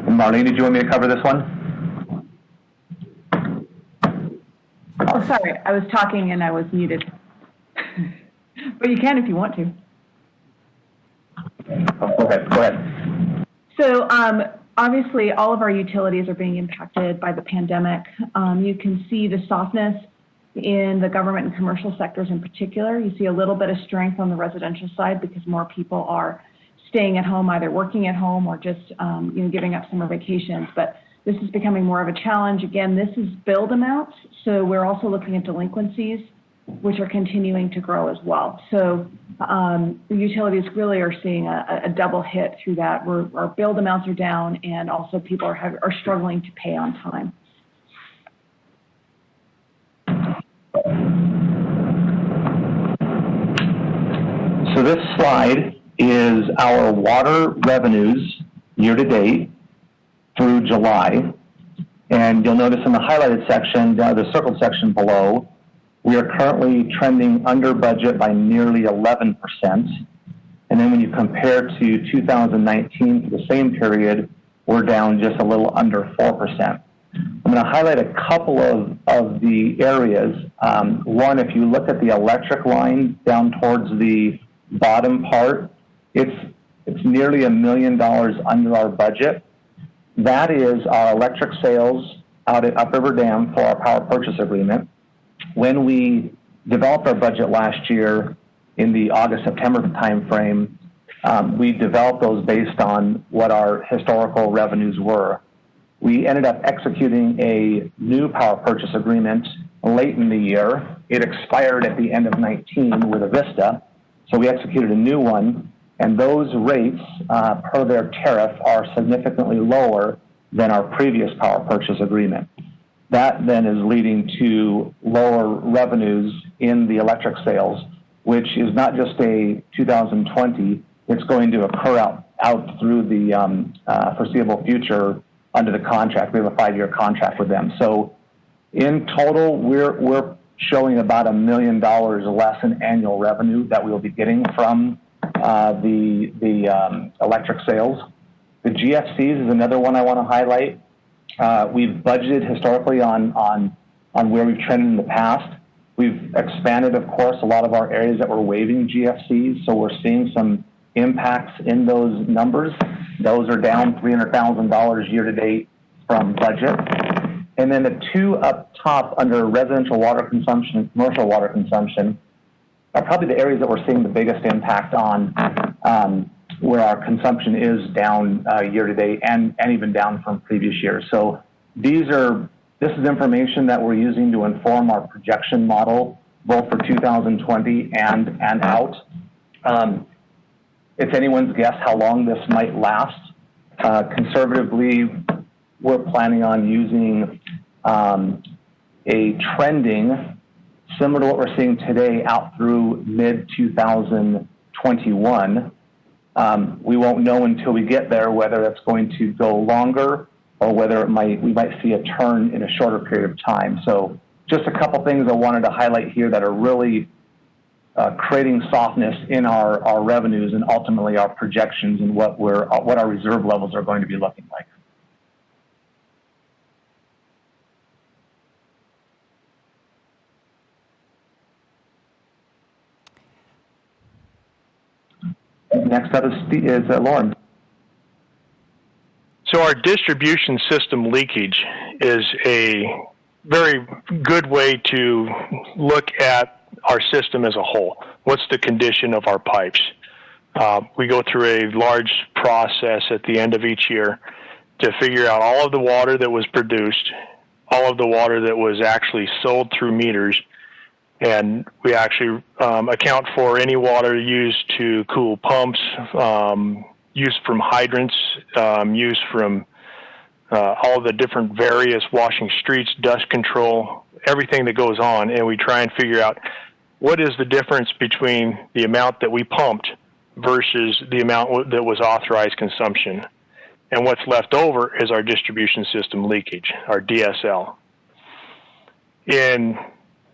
Marlene, did you want me to cover this one? Oh, sorry, I was talking and I was muted. But you can if you want to. Okay, go ahead. So obviously all of our utilities are being impacted by the pandemic. You can see the softness in the government and commercial sectors in particular. You see a little bit of strength on the residential side because more people are staying at home, either working at home or just giving up summer vacations. But this is becoming more of a challenge. Again, this is billed amounts, so we're also looking at delinquencies, which are continuing to grow as well. So the utilities really are seeing a double hit through that. Our billed amounts are down, and also people are struggling to pay on time. So this slide is our water revenues year to date through July. And you'll notice in the highlighted section, the circled section below, we are currently trending under budget by nearly 11%. And then when you compare to 2019 for the same period, we're down just a little under 4%. I'm going to highlight a couple of the areas. One, if you look at the electric line down towards the bottom part, it's nearly $1 million under our budget. That is our electric sales out at Upriver Dam for our power purchase agreement. When we developed our budget last year in the August-September timeframe, we developed those based on what our historical revenues were. We ended up executing a new power purchase agreement late in the year. It expired at the end of 19 with Avista, so we executed a new one, and those rates per their tariff are significantly lower than our previous power purchase agreement. That then is leading to lower revenues in the electric sales, which is not just a 2020, it's going to occur out through the foreseeable future under the contract. We have a 5-year contract with them. So in total, we're showing about $1 million less in annual revenue that we'll be getting from the electric sales. The GFCs is another one I want to highlight. We've budgeted historically on where we've trended in the past. We've expanded, of course, a lot of our areas that were waiving GFCs, so we're seeing some impacts in those numbers. Those are down $300,000 year to date from budget. And then the two up top under residential water consumption and commercial water consumption are probably the areas that we're seeing the biggest impact on, where our consumption is down year to date and even down from previous years. So this is information that we're using to inform our projection model, both for 2020 and out. It's anyone's guess how long this might last. Conservatively, we're planning on using a trending similar to what we're seeing today out through mid-2021. We won't know until we get there whether it's going to go longer or whether we might see a turn in a shorter period of time. So just a couple things I wanted to highlight here that are really creating softness in our revenues and ultimately our projections and what our reserve levels are going to be looking like. Next up is Lauren. So our distribution system leakage is a very good way to look at our system as a whole. What's the condition of our pipes? We go through a large process at the end of each year to figure out all of the water that was produced, all of the water that was actually sold through meters, and we actually account for any water used to cool pumps, used from hydrants, used from all the different various washing streets, dust control, everything that goes on, and we try and figure out what is the difference between the amount that we pumped versus the amount that was authorized consumption. And what's left over is our distribution system leakage, our DSL. In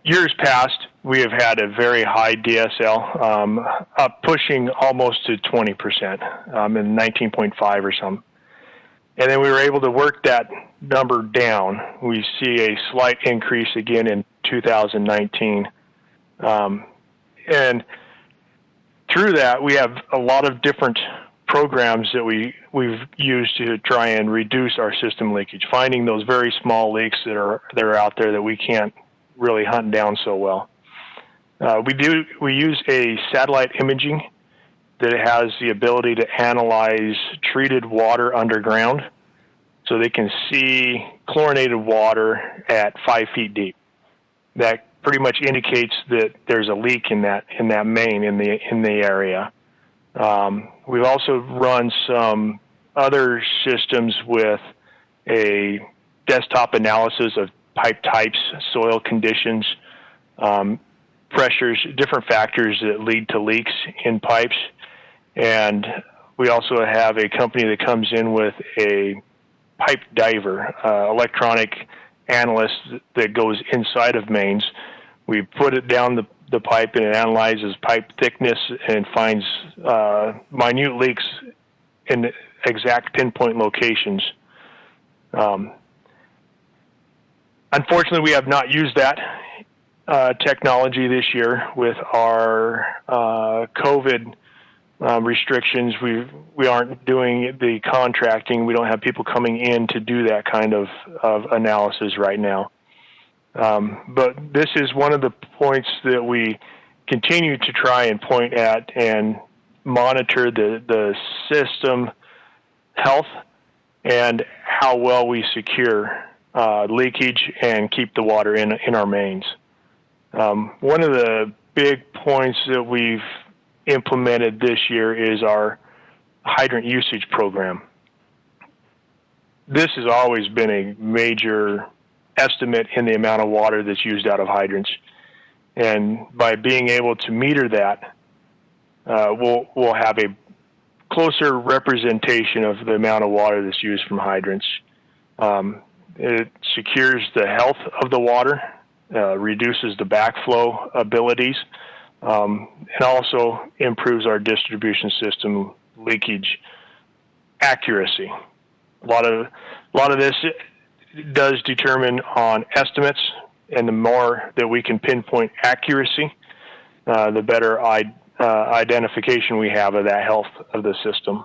years past, we have had a very high DSL, up pushing almost to 20%, in 19.5 or something. And then we were able to work that number down. We see a slight increase again in 2019. And through that, we have a lot of different programs that we've used to try and reduce our system leakage, finding those very small leaks that are out there that we can't really hunt down so well. We use a satellite imaging that has the ability to analyze treated water underground, so they can see chlorinated water at 5 feet deep. That pretty much indicates that there's a leak in that main in the area. We've also run some other systems with a desktop analysis of pipe types, soil conditions, pressures, different factors that lead to leaks in pipes. And we also have a company that comes in with a pipe diver, electronic analyst that goes inside of mains. We put it down the pipe and it analyzes pipe thickness and finds minute leaks in exact pinpoint locations. Unfortunately, we have not used that technology this year with our COVID restrictions. We aren't doing the contracting. We don't have people coming in to do that kind of analysis right now. But this is one of the points that we continue to try and point at and monitor the system health and how well we secure leakage and keep the water in our mains. One of the big points that we've implemented this year is our hydrant usage program. This has always been a major estimate in the amount of water that's used out of hydrants. And by being able to meter that, we'll have a closer representation of the amount of water that's used from hydrants. It secures the health of the water, reduces the backflow abilities, and also improves our distribution system leakage accuracy. A lot of this does determine on estimates, and the more that we can pinpoint accuracy, the better identification we have of that health of the system.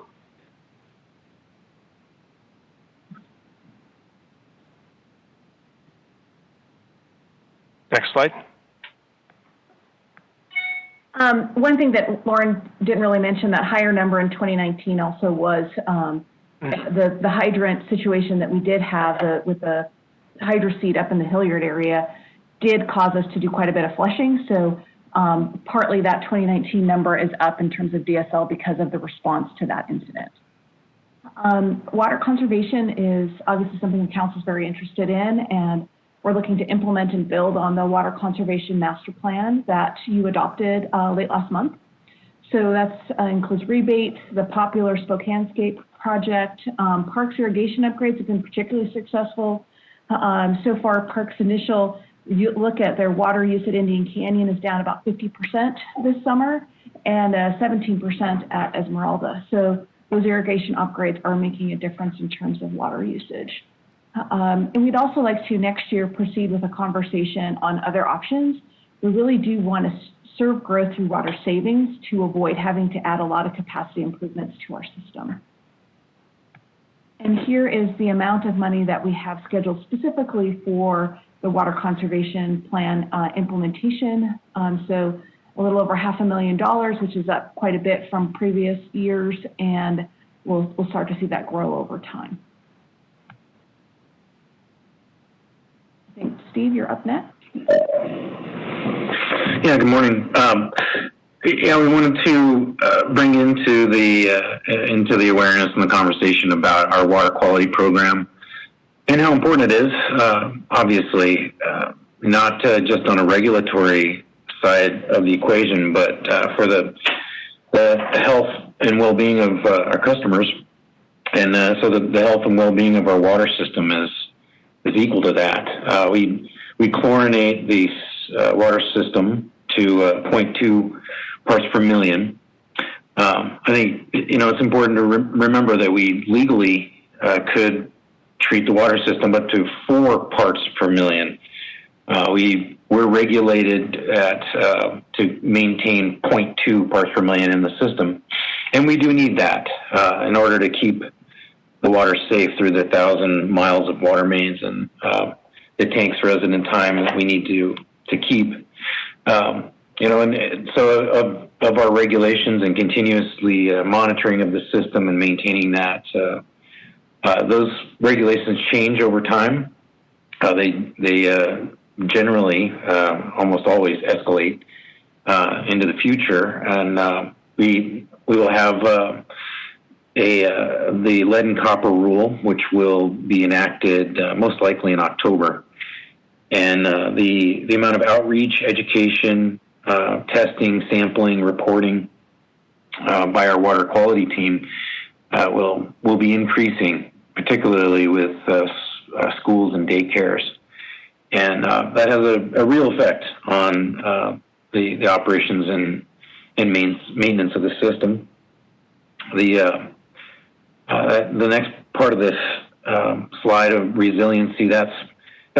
Next slide. One thing that Lauren didn't really mention, that higher number in 2019 also was the hydrant situation that we did have with the hydro seed up in the Hilliard area did cause us to do quite a bit of flushing. So partly that 2019 number is up in terms of DSL because of the response to that incident. Water conservation is obviously something the council is very interested in, and we're looking to implement and build on the water conservation master plan that you adopted late last month. So that includes rebates, the popular Spokanescape project. Parks irrigation upgrades have been particularly successful. So far, Parks' initial look at their water use at Indian Canyon is down about 50% this summer, and 17% at Esmeralda. So those irrigation upgrades are making a difference in terms of water usage. And we'd also like to next year proceed with a conversation on other options. We really do want to serve growth through water savings to avoid having to add a lot of capacity improvements to our system. And here is the amount of money that we have scheduled specifically for the water conservation plan implementation. So a little over $500,000, which is up quite a bit from previous years, and we'll start to see that grow over time. I think, Steve, you're up next. Yeah, good morning. We wanted to bring into the awareness and the conversation about our water quality program and how important it is. Obviously, not just on a regulatory side of the equation, but for the health and well-being of our customers, and so the health and well-being of our water system is equal to that. We chlorinate the water system to 0.2 parts per million. I think it's important to remember that we legally could treat the water system up to 4 parts per million. We're regulated to maintain 0.2 parts per million in the system, and we do need that in order to keep the water safe through the 1,000 miles of water mains and the tank's resident time that we need to keep. And so of our regulations and continuously monitoring of the system and maintaining that, those regulations change over time. They generally, almost always escalate into the future, and we will have the lead and copper rule, which will be enacted most likely in October. And the amount of outreach, education, testing, sampling, reporting by our water quality team will be increasing, particularly with schools and daycares. And that has a real effect on the operations and maintenance of the system. The next part of this slide of resiliency, that's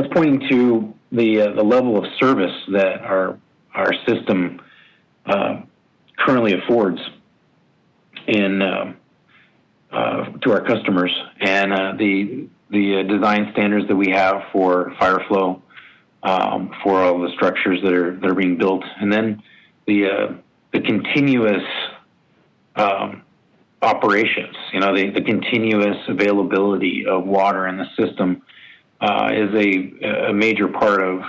that's pointing to the level of service that our system currently affords to our customers, and the design standards that we have for fire flow, for all the structures that are being built, and then the continuous operations. The continuous availability of water in the system is a major part of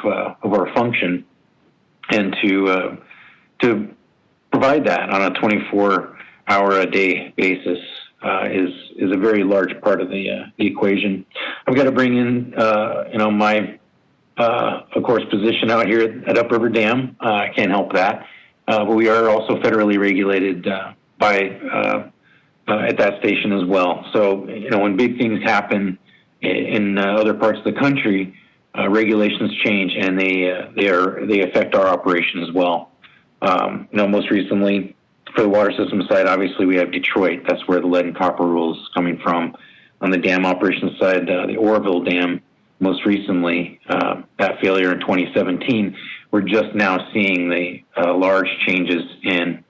our function, and to provide that on a 24-hour-a-day basis is a very large part of the equation. I've got to bring in my of course position out here at Upriver Dam. I can't help that, but we are also federally regulated at that station as well. So when big things happen in other parts of the country, regulations change, and they affect our operation as well. Most recently, for the water system side, obviously we have Detroit. That's where the lead and copper rule is coming from. On the dam operations side, the Oroville Dam, most recently, that failure in 2017, we're just now seeing the large changes in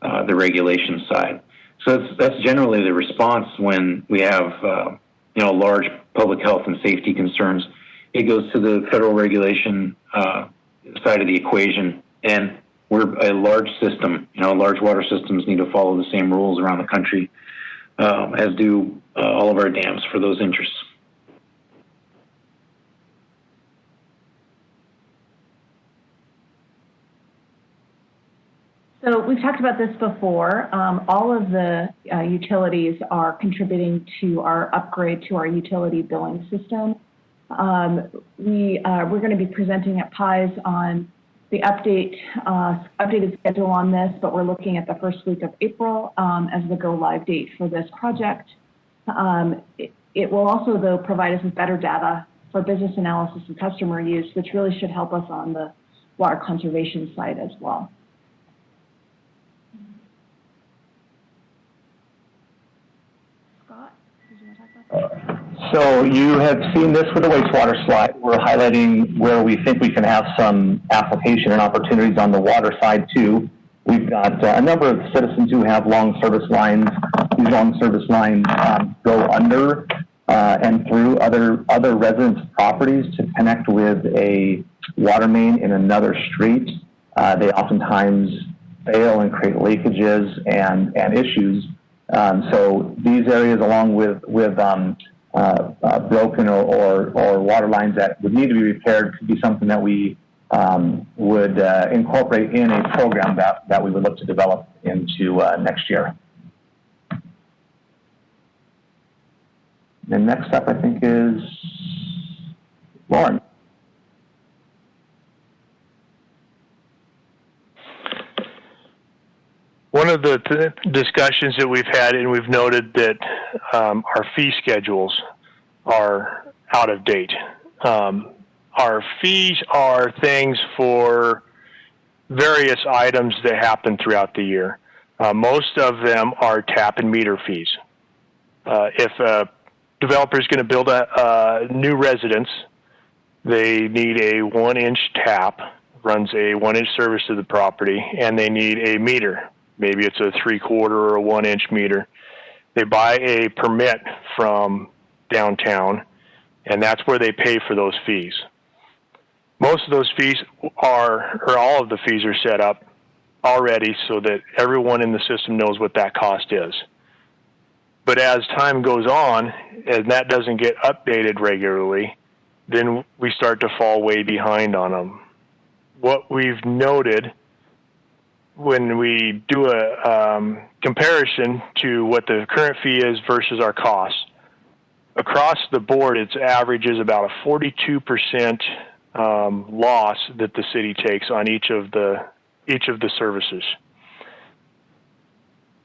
the regulation side. So that's generally the response when we have large public health and safety concerns. It goes to the federal regulation side of the equation, and we're a large system. Large water systems need to follow the same rules around the country, as do all of our dams for those interests. So we've talked about this before. All of the utilities are contributing to our upgrade to our utility billing system. We're going to be presenting at PIES on the updated schedule on this, but we're looking at the first week of April as the go-live date for this project. It will also, though, provide us with better data for business analysis and customer use, which really should help us on the water conservation side as well. Scott, did you want to talk about that? So you have seen this with the wastewater slide. We're highlighting where we think we can have some application and opportunities on the water side too. We've got a number of citizens who have long service lines. These long service lines go under and through other residents' properties to connect with a water main in another street. They oftentimes fail and create leakages and issues. So these areas, along with broken or water lines that would need to be repaired, could be something that we would incorporate in a program that we would look to develop into next year. And next up, I think, is Lauren. One of the discussions that we've had, and we've noted that our fee schedules are out of date. Our fees are things for various items that happen throughout the year. Most of them are tap and meter fees. If a developer is going to build a new residence, they need a 1-inch tap, runs a 1-inch service to the property, and they need a meter. Maybe it's a 3/4 or a 1-inch meter. They buy a permit from downtown, and that's where they pay for those fees. Most of those fees or all of the fees are set up already so that everyone in the system knows what that cost is. But as time goes on, and that doesn't get updated regularly, then we start to fall way behind on them. What we've noted when we do a comparison to what the current fee is versus our costs, across the board, its average is about a 42% loss that the city takes on each of the services.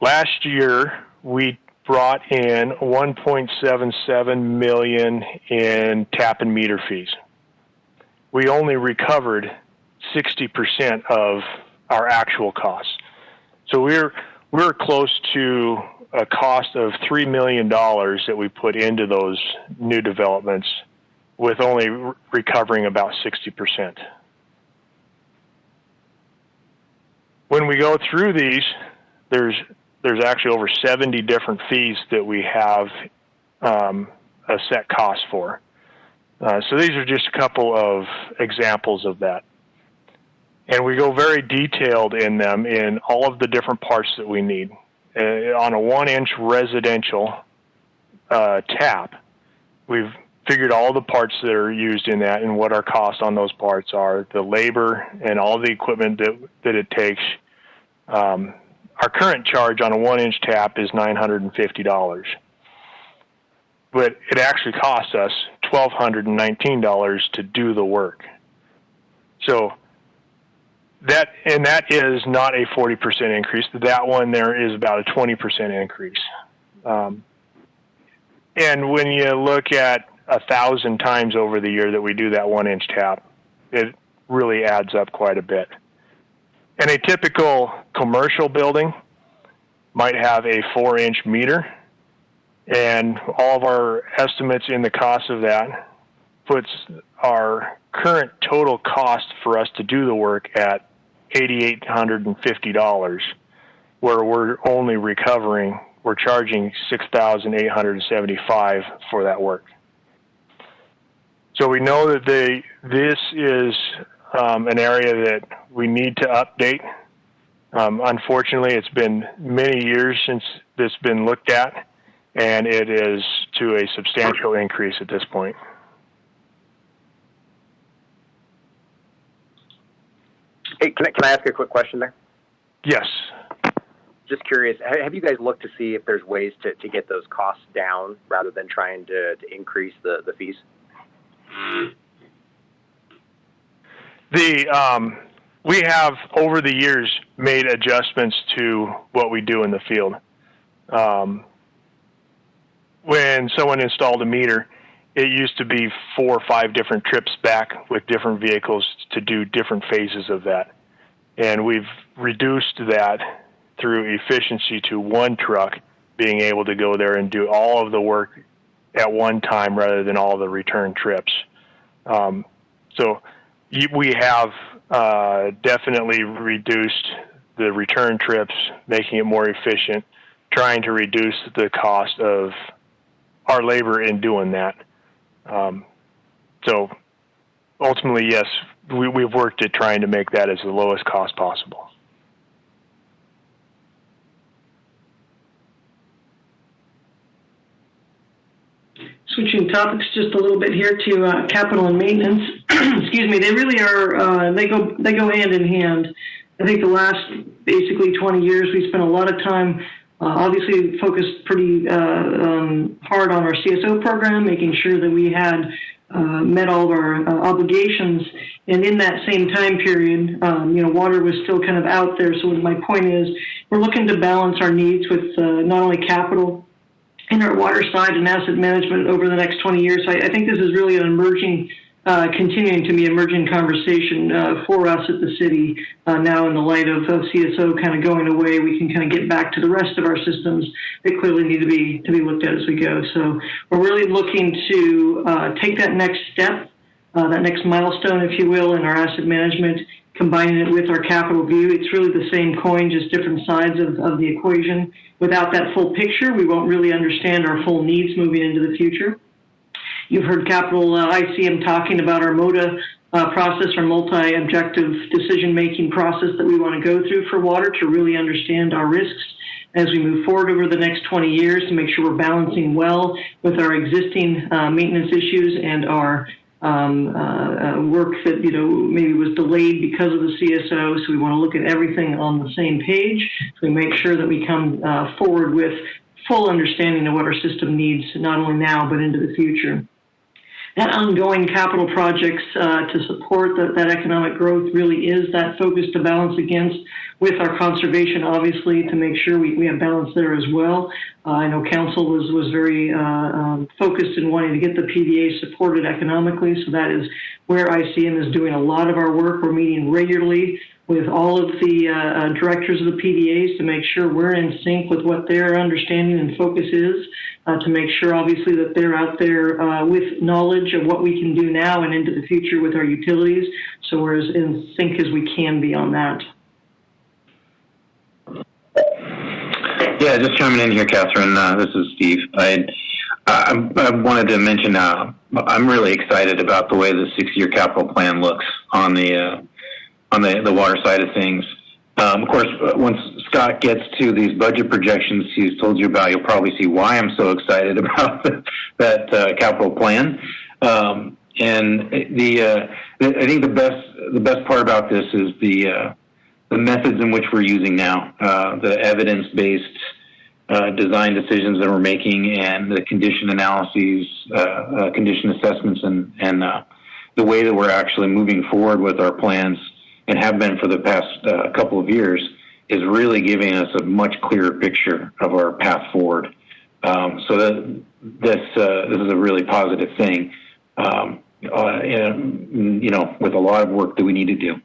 Last year, we brought in $1.77 million in tap and meter fees. We only recovered 60% of our actual costs. So we're close to a cost of $3 million that we put into those new developments, with only recovering about 60%. When we go through these, there's actually over 70 different fees that we have a set cost for. So these are just a couple of examples of that. And we go very detailed in them in all of the different parts that we need. On a 1-inch residential tap, we've figured all the parts that are used in that and what our costs on those parts are, the labor and all the equipment that it takes. Our current charge on a 1-inch tap is $950. But it actually costs us $1,219 to do the work. So that is not a 40% increase. That one there is about a 20% increase. And when you look at 1,000 times over the year that we do that 1-inch tap, it really adds up quite a bit. And a typical commercial building might have a 4-inch meter, and all of our estimates in the cost of that puts our current total cost for us to do the work at $8,850, where we're charging $6,875 for that work. So we know that this is an area that we need to update. Unfortunately, it's been many years since this has been looked at, and it is to a substantial increase at this point. Hey, can I ask a quick question there? Yes. Just curious, have you guys looked to see if there's ways to get those costs down rather than trying to increase the fees? We have, over the years, made adjustments to what we do in the field. When someone installed a meter, it used to be 4 or 5 different trips back with different vehicles to do different phases of that. And we've reduced that through efficiency to one truck being able to go there and do all of the work at one time rather than all the return trips. So we have definitely reduced the return trips, making it more efficient, trying to reduce the cost of our labor in doing that. So ultimately, yes, we've worked at trying to make that as the lowest cost possible. Switching topics just a little bit here to capital and maintenance. Excuse me, they really are, they go hand in hand. I think the last basically 20 years, we spent a lot of time obviously focused pretty hard on our CSO program, making sure that we had met all of our obligations. And in that same time period, water was still kind of out there. So my point is, we're looking to balance our needs with not only capital in our water side and asset management over the next 20 years. So I think this is really an emerging, continuing to be emerging conversation for us at the city now in the light of CSO kind of going away. We can kind of get back to the rest of our systems that clearly need to be looked at as we go. So we're really looking to take that next step, that next milestone, if you will, in our asset management, combining it with our capital view. It's really the same coin, just different sides of the equation. Without that full picture, we won't really understand our full needs moving into the future. You've heard Capital ICM talking about our MOTA process, our multi-objective decision-making process that we want to go through for water to really understand our risks as we move forward over the next 20 years to make sure we're balancing well with our existing maintenance issues and our work that maybe was delayed because of the CSO. So we want to look at everything on the same page. So we make sure that we come forward with full understanding of what our system needs, not only now but into the future. That ongoing capital projects to support that economic growth really is that focus to balance against with our conservation, obviously, to make sure we have balance there as well. I know Council was very focused in wanting to get the PDA supported economically, so that is where ICM is doing a lot of our work. We're meeting regularly with all of the directors of the PDAs to make sure we're in sync with what their understanding and focus is, to make sure, obviously, that they're out there with knowledge of what we can do now and into the future with our utilities, so we're as in sync as we can be on that. Yeah, just chiming in here, Catherine. This is Steve. I wanted to mention I'm really excited about the way the 6-year capital plan looks on the water side of things. Of course, once Scott gets to these budget projections he's told you about, you'll probably see why I'm so excited about that capital plan. And I think the best part about this is the methods in which we're using now, the evidence-based design decisions that we're making, and the condition analyses, condition assessments, and the way that we're actually moving forward with our plans and have been for the past couple of years is really giving us a much clearer picture of our path forward. So that this is a really positive thing, with a lot of work that we need to do.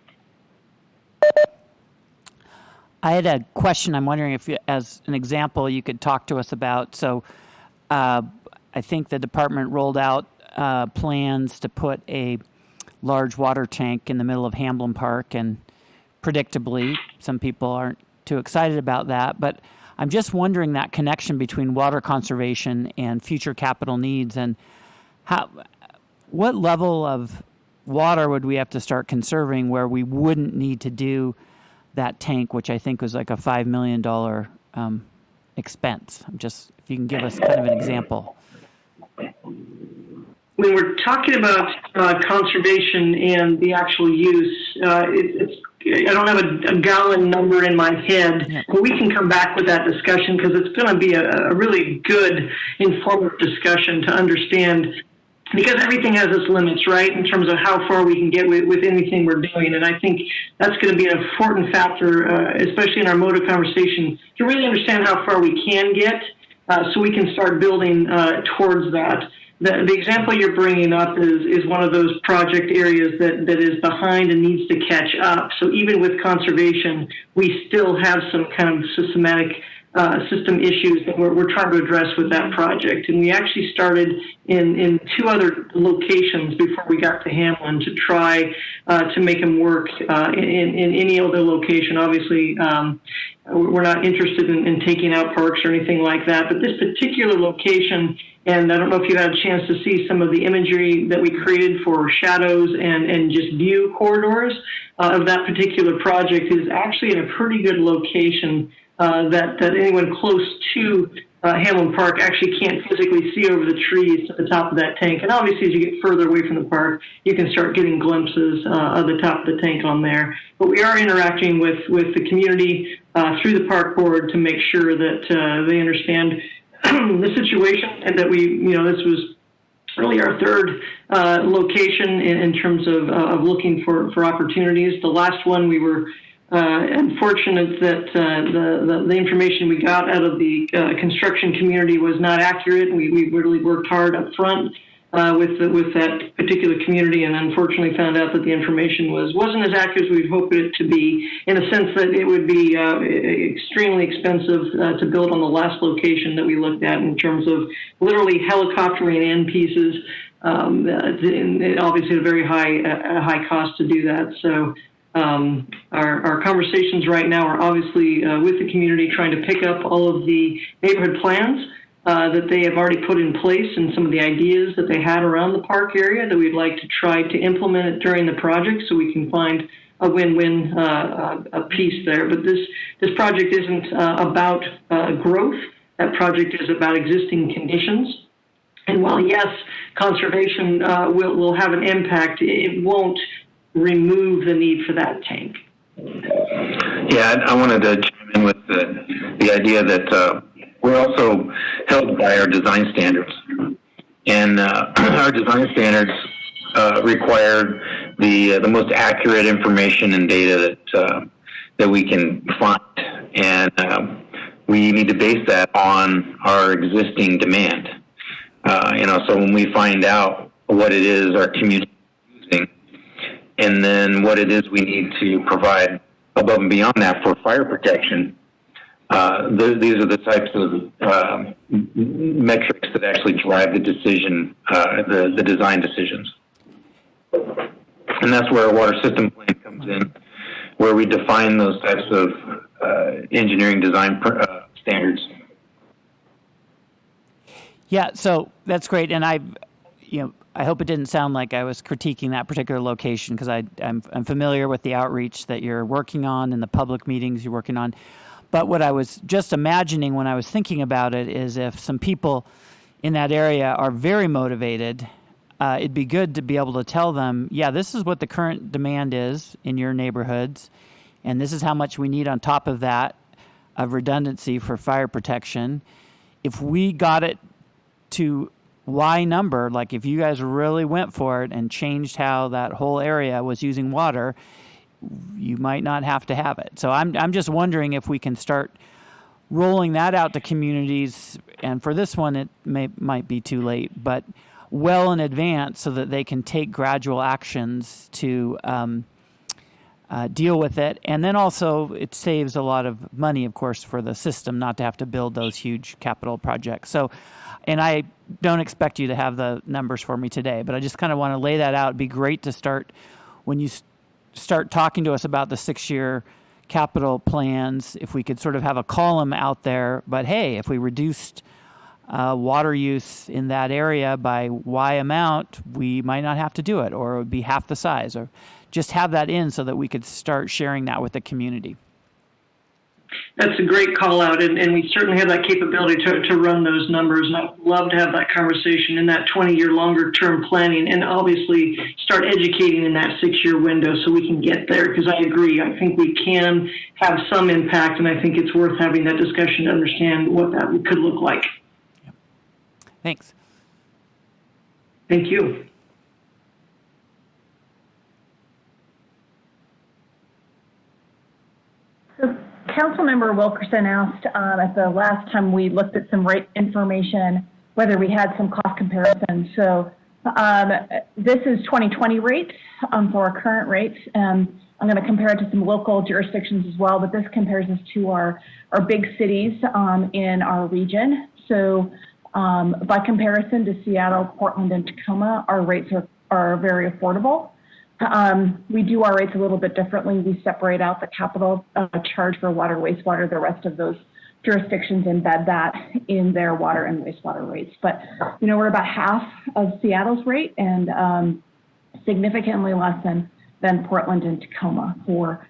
I had a question. I'm wondering if, as an example, you could talk to us about. So I think the department rolled out plans to put a large water tank in the middle of Hamblin Park, and predictably, some people aren't too excited about that. But I'm just wondering that connection between water conservation and future capital needs, and what level of water would we have to start conserving where we wouldn't need to do that tank, which I think was like a $5 million expense. If you can give us kind of an example. When we're talking about conservation and the actual use, I don't have a gallon number in my head, but we can come back with that discussion, because it's going to be a really good, informative discussion to understand, because everything has its limits, right, in terms of how far we can get with anything we're doing. And I think that's going to be an important factor, especially in our mode of conversation, to really understand how far we can get, so we can start building towards that. The example you're bringing up is one of those project areas that is behind and needs to catch up. So even with conservation, we still have some kind of system issues that we're trying to address with that project. And we actually started in 2 other locations before we got to Hamlin to try to make them work in any other location. Obviously, we're not interested in taking out parks or anything like that, but this particular location, and I don't know if you had a chance to see some of the imagery that we created for shadows and just view corridors of that particular project, is actually in a pretty good location that anyone close to Hamlin Park actually can't physically see over the trees to the top of that tank. And obviously, as you get further away from the park, you can start getting glimpses of the top of the tank on there. But we are interacting with the community through the park board to make sure that they understand the situation, and that this was really our 3rd location in terms of looking for opportunities. The last one, we were unfortunate that the information we got out of the construction community was not accurate. We really worked hard up front with that particular community, and unfortunately found out that the information wasn't as accurate as we'd hoped it to be, in the sense that it would be extremely expensive to build on the last location that we looked at, in terms of literally helicoptering in pieces. Obviously, a very high cost to do that. So our conversations right now are obviously with the community, trying to pick up all of the neighborhood plans that they have already put in place, and some of the ideas that they had around the park area that we'd like to try to implement it during the project, so we can find a win-win piece there. But this project isn't about growth. That project is about existing conditions. And while, yes, conservation will have an impact, it won't remove the need for that tank. Yeah, I wanted to chime in with the idea that we're also held by our design standards. And our design standards require the most accurate information and data that we can find. And we need to base that on our existing demand. So when we find out what it is our community is using, and then what it is we need to provide above and beyond that for fire protection, these are the types of metrics that actually drive the decision, the design decisions. And that's where a water system plan comes in, where we define those types of engineering design standards. Yeah, so that's great, and I hope it didn't sound like I was critiquing that particular location, because I'm familiar with the outreach that you're working on and the public meetings you're working on. But what I was just imagining when I was thinking about it is if some people in that area are very motivated, it'd be good to be able to tell them, yeah, this is what the current demand is in your neighborhoods, and this is how much we need on top of that of redundancy for fire protection. If we got it to Y number, like if you guys really went for it and changed how that whole area was using water, you might not have to have it. So I'm just wondering if we can start rolling that out to communities, and for this one it might be too late, but well in advance, so that they can take gradual actions to deal with it. And then also it saves a lot of money, of course, for the system not to have to build those huge capital projects. So, and I don't expect you to have the numbers for me today, but I just kind of want to lay that out. It'd be great to start, when you start talking to us about the 6-year capital plans, if we could sort of have a column out there, but hey, if we reduced water use in that area by Y amount, we might not have to do it, or it would be half the size, or just have that in so that we could start sharing that with the community. That's a great call out, and we certainly have that capability to run those numbers, and I'd love to have that conversation in that 20-year longer term planning, and obviously start educating in that 6-year window so we can get there, because I agree, I think we can have some impact, and I think it's worth having that discussion to understand what that could look like. Thanks. Thank you. So Councilmember Wilkerson asked at the last time we looked at some rate information whether we had some cost comparison. So this is 2020 rates for our current rates. I'm going to compare it to some local jurisdictions as well, but this compares us to our big cities in our region. So by comparison to Seattle, Portland, and Tacoma, our rates are very affordable. We do our rates a little bit differently. We separate out the capital charge for water, wastewater. The rest of those jurisdictions embed that in their water and wastewater rates. But, we're about half of Seattle's rate and significantly less than Portland and Tacoma for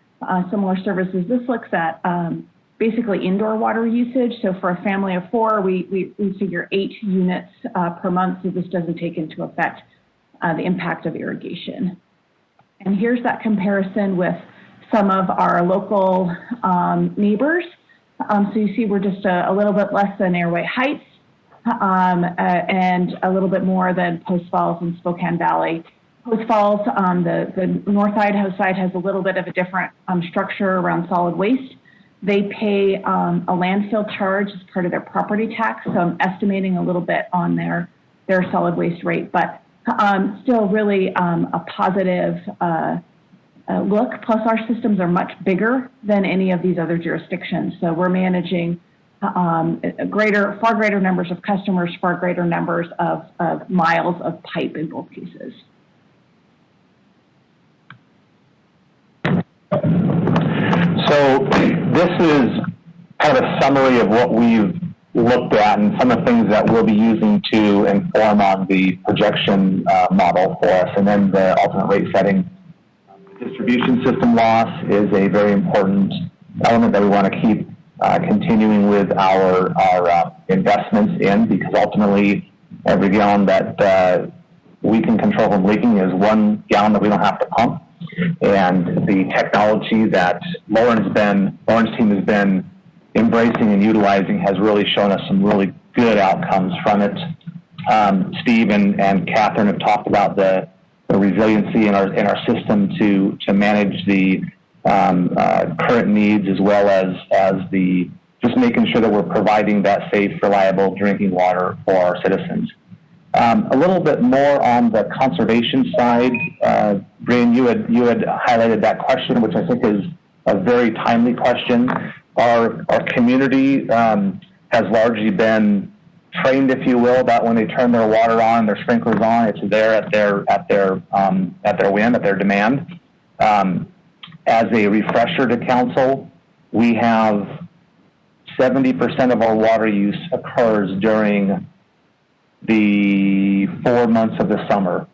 similar services. This looks at basically indoor water usage. So for a family of 4, we figure 8 units per month. So this doesn't take into effect the impact of irrigation. And here's that comparison with some of our local neighbors. So you see we're just a little bit less than Airway Heights and a little bit more than Post Falls and Spokane Valley. Post Falls, the North Idaho side has a little bit of a different structure around solid waste. They pay a landfill charge as part of their property tax, so I'm estimating a little bit on their solid waste rate, but still really a positive look. Plus, our systems are much bigger than any of these other jurisdictions, so we're managing far greater numbers of customers, far greater numbers of miles of pipe in both cases. So this is kind of a summary of what we've looked at and some of the things that we'll be using to inform on the projection model for us, and then the alternate rate setting. Distribution system loss is a very important element that we want to keep continuing with our investments in, because ultimately every gallon that we can control from leaking is 1 gallon that we don't have to pump. And the technology that Lauren's team has been embracing and utilizing has really shown us some really good outcomes from it. Steve and Catherine have talked about the resiliency in our system to manage the current needs, as well as the just making sure that we're providing that safe, reliable drinking water for our citizens. A little bit more on the conservation side. Brian, you had highlighted that question, which I think is a very timely question. Our community has largely been trained, if you will, about when they turn their water on, their sprinklers on, it's there at their whim, at their demand. As a refresher to council, we have 70% of our water use occurs during the 4 months of the summer.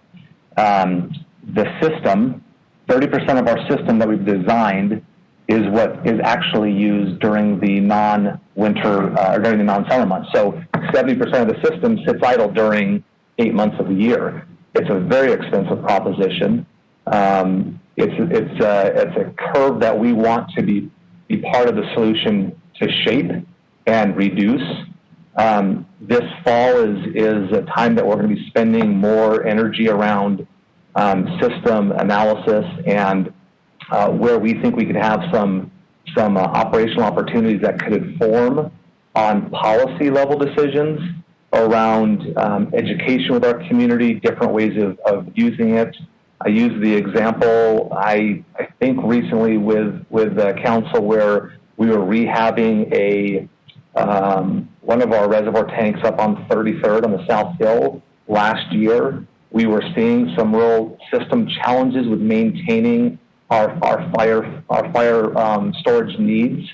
The system, 30% of our system that we've designed is what is actually used during the non-winter, or during the non-summer months. So 70% of the system sits idle during 8 months of the year. It's a very expensive proposition. It's a curve that we want to be part of the solution to shape and reduce. This fall is a time that we're going to be spending more energy around system analysis and where we think we could have some operational opportunities that could inform on policy level decisions around education with our community, different ways of using it. I used the example, I think recently with council where we were rehabbing one of our reservoir tanks up on 33rd on the South Hill last year. We were seeing some real system challenges with maintaining our fire storage needs,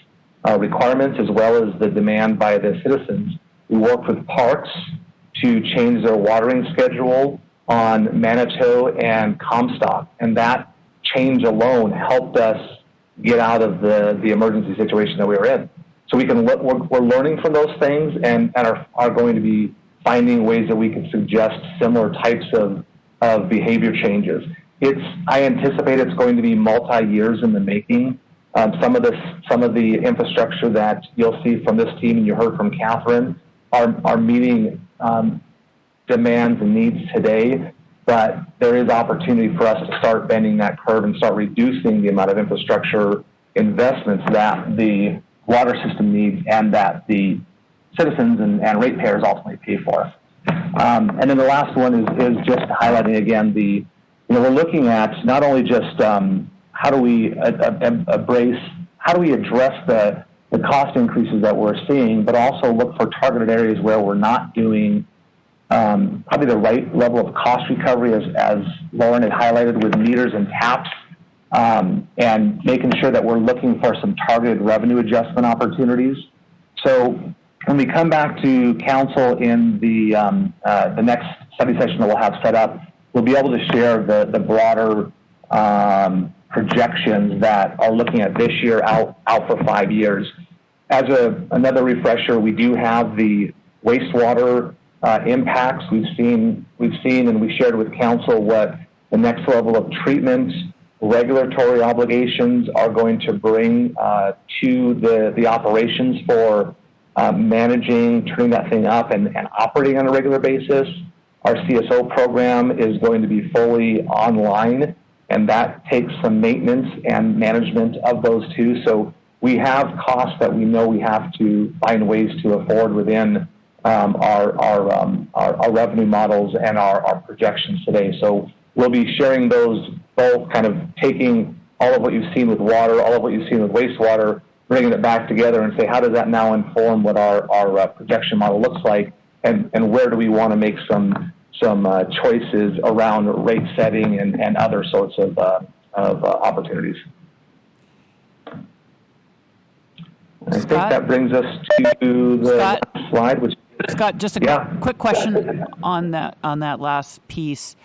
requirements, as well as the demand by the citizens. We worked with Parks to change their watering schedule on Manitou and Comstock, and that change alone helped us get out of the emergency situation that we were in. So we can we're learning from those things and are going to be finding ways that we can suggest similar types of behavior changes. I anticipate it's going to be multi-years in the making. Some of the infrastructure that you'll see from this team and you heard from Catherine are meeting demands and needs today, but there is opportunity for us to start bending that curve and start reducing the amount of infrastructure investments that the water system needs and that the citizens and ratepayers ultimately pay for. And then the last one is just highlighting again we're looking at not only just how do we address the cost increases that we're seeing, but also look for targeted areas where we're not doing probably the right level of cost recovery, as Lauren had highlighted with meters and taps, and making sure that we're looking for some targeted revenue adjustment opportunities. So when we come back to council in the next study session that we'll have set up, we'll be able to share the broader projections that are looking at this year out for 5 years. As another refresher, we do have the wastewater impacts. We've seen and we shared with council what the next level of treatment regulatory obligations are going to bring to the operations for managing, turning that thing up and operating on a regular basis. Our CSO program is going to be fully online, and that takes some maintenance and management of those too. So we have costs that we know we have to find ways to afford within our revenue models and our projections today. So we'll be sharing those both, kind of taking all of what you've seen with water, all of what you've seen with wastewater, bringing it back together and say, how does that now inform what our projection model looks like, and where do we want to make some choices around rate setting and other sorts of opportunities. I think that brings us to the Scott, next slide, which Scott, just a quick question on that last piece.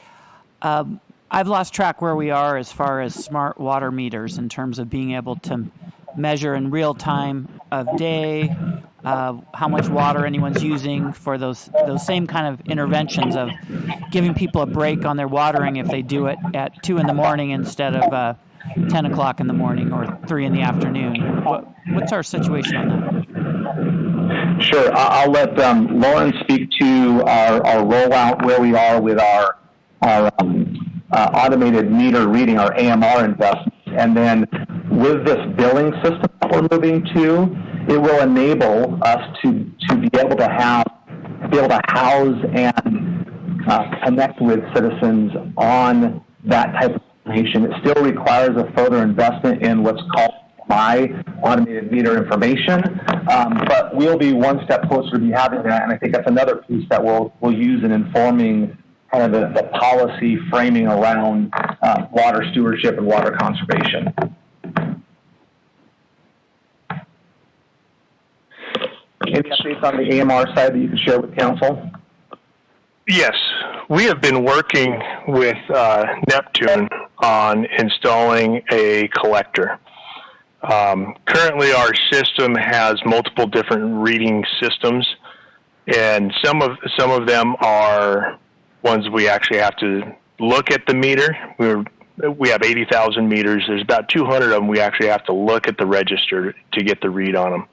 I've lost track where we are as far as smart water meters in terms of being able to measure in real time of day how much water anyone's using for those same kind of interventions of giving people a break on their watering if they do it at 2 in the morning instead of 10 o'clock in the morning or 3 in the afternoon. What's our situation on that? Sure. I'll let Lauren speak to our rollout, where we are with our automated meter reading, our AMR investments, and then with this billing system that we're moving to, it will enable us to be able to house and connect with citizens on that type of information. It still requires a further investment in what's called my automated meter information. But we'll be one step closer to be having that, and I think that's another piece that we'll use in informing kind of the policy framing around water stewardship and water conservation. Any updates on the AMR side that you can share with council? Yes, we have been working with Neptune on installing a collector. Currently, our system has multiple different reading systems, and some of them are ones we actually have to look at the meter. We have 80,000 meters. There's about 200 of them we actually have to look at the register to get the read on them.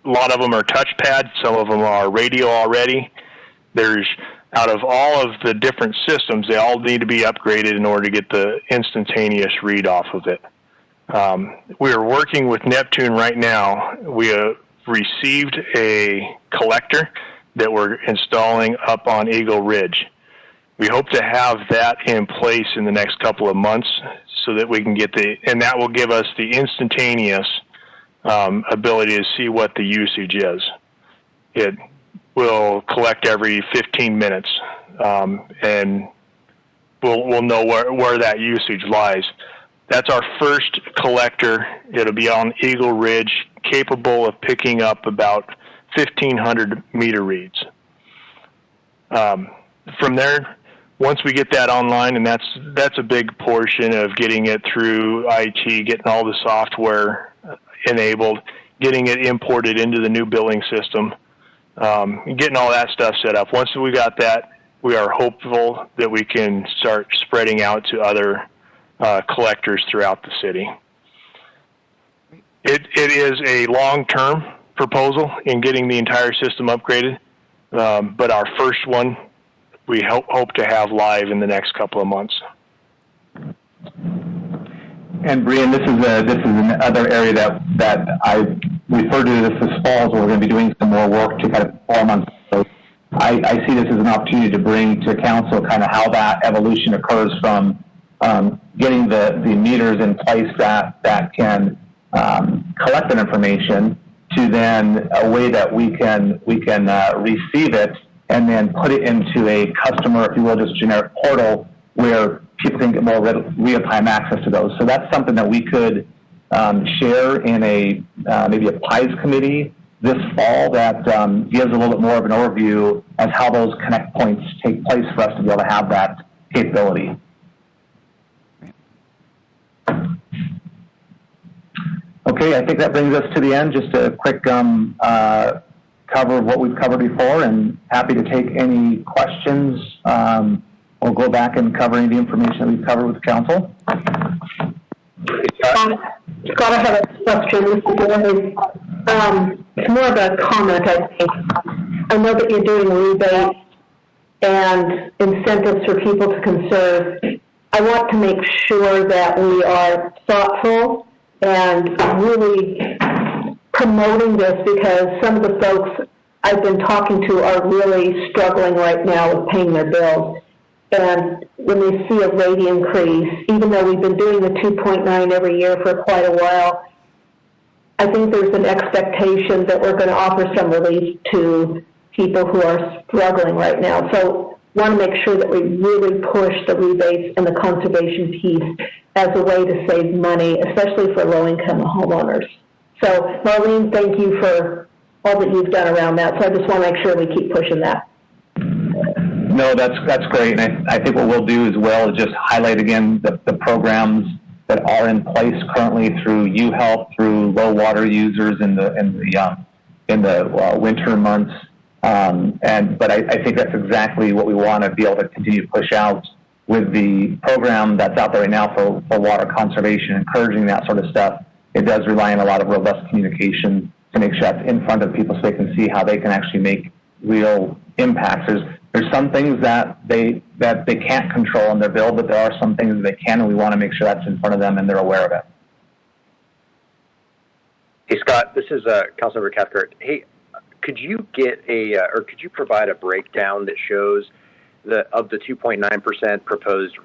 A lot of them are touchpad. Some of them are radio already. There's, out of all of the different systems, they all need to be upgraded in order to get the instantaneous read off of it. We are working with Neptune right now. We have received a collector that we're installing up on Eagle Ridge. We hope to have that in place in the next couple of months so that we can get and that will give us the instantaneous ability to see what the usage is. It will collect every 15 minutes, and we'll know where that usage lies. That's our first collector. It'll be on Eagle Ridge, capable of picking up about 1,500 meter reads. From there, once we get that online, and that's a big portion of getting it through IT, getting all the software enabled, getting it imported into the new billing system, getting all that stuff set up. Once we got that, we are hopeful that we can start spreading out to other collectors throughout the city. It is a long-term proposal in getting the entire system upgraded, but our first one we hope to have live in the next couple of months. And Brian, this is another area that I referred to this as fall, so we're going to be doing some more work to kind of form on. So I see this as an opportunity to bring to council kind of how that evolution occurs from getting the meters in place that can collect that information to then a way that we can receive it and then put it into a customer, if you will, just generic portal where people can get more real-time access to those. So that's something that we could share in maybe a PIES committee this fall that gives a little bit more of an overview as how those connect points take place for us to be able to have that capability. Okay, I think that brings us to the end. Just a quick cover of what we've covered before, and happy to take any questions. We'll go back and cover any of the information that we've covered with the council. Scott, I have a question. This is it's more of a comment, I think. I know that you're doing rebates and incentives for people to conserve. I want to make sure that we are thoughtful and really promoting this, because some of the folks I've been talking to are really struggling right now with paying their bills. And when they see a rate increase, even though we've been doing the 2.9 every year for quite a while, I think there's an expectation that we're going to offer some relief to people who are struggling right now. So I want to make sure that we really push the rebates and the conservation piece as a way to save money, especially for low-income homeowners. So, Marlene, thank you for all that you've done around that. So I just want to make sure we keep pushing that. No, that's great. And I think what we'll do as well is just highlight again the programs that are in place currently through UHealth, through low water users in the winter months. But I think that's exactly what we want to be able to continue to push out with the program that's out there right now for water conservation, encouraging that sort of stuff. It does rely on a lot of robust communication to make sure that's in front of people so they can see how they can actually make real impacts. There's some things that they can't control in their bill, but there are some things that they can, and we want to make sure that's in front of them and they're aware of it. Hey, Scott, this is Councilmember Cathcart. Hey, could you get or could you provide a breakdown that shows of the 2.9% proposed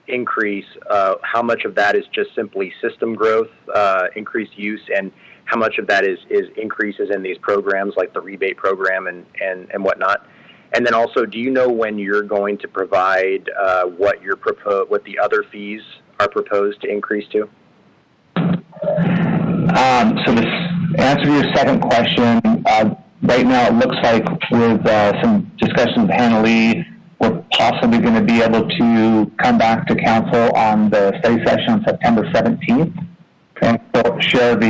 increase, how much of that is just simply system growth, increased use, and how much of that is increases in these programs like the rebate program and whatnot? And then also, do you know when you're going to provide what the other fees are proposed to increase to? So this answer to your second question, right now it looks like with some discussions with Hannah Lee, we're possibly going to be able to come back to council on the study session on September 17th and share the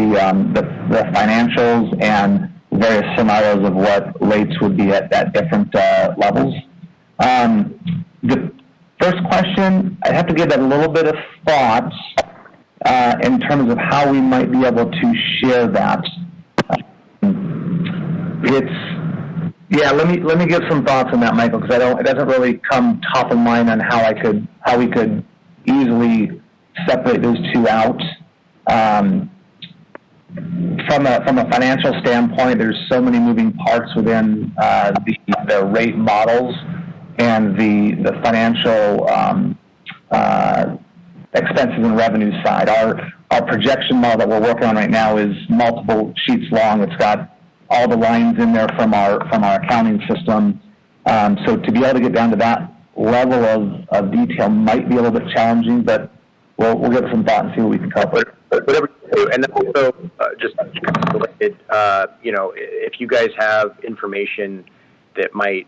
financials and various scenarios of what rates would be at different levels. The first question, I have to give that a little bit of thought in terms of how we might be able to share that. Let me give some thoughts on that, Michael, because it doesn't really come top of mind on how we could easily separate those two out. From a financial standpoint, there's so many moving parts within the rate models and the financial expenses and revenue side. Our projection model that we're working on right now is multiple sheets long. It's got all the lines in there from our accounting system. So to be able to get down to that level of detail might be a little bit challenging, but we'll give it some thought and see what we can come up with. Whatever you do. And then also, just related, if you guys have information that might,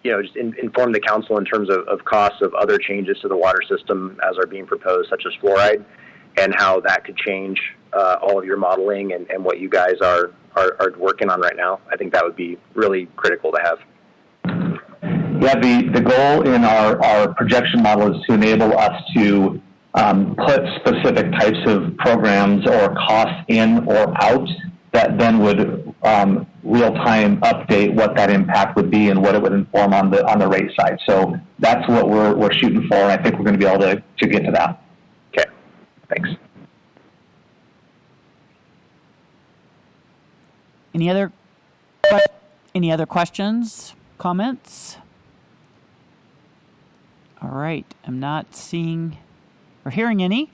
just inform the council in terms of costs of other changes to the water system as are being proposed, such as fluoride, and how that could change all of your modeling and what you guys are working on right now, I think that would be really critical to have. Yeah, the goal in our projection model is to enable us to put specific types of programs or costs in or out that then would real-time update what that impact would be and what it would inform on the rate side. So that's what we're shooting for, and I think we're going to be able to get to that. Okay, thanks. Any other questions, comments? All right, I'm not seeing or hearing any.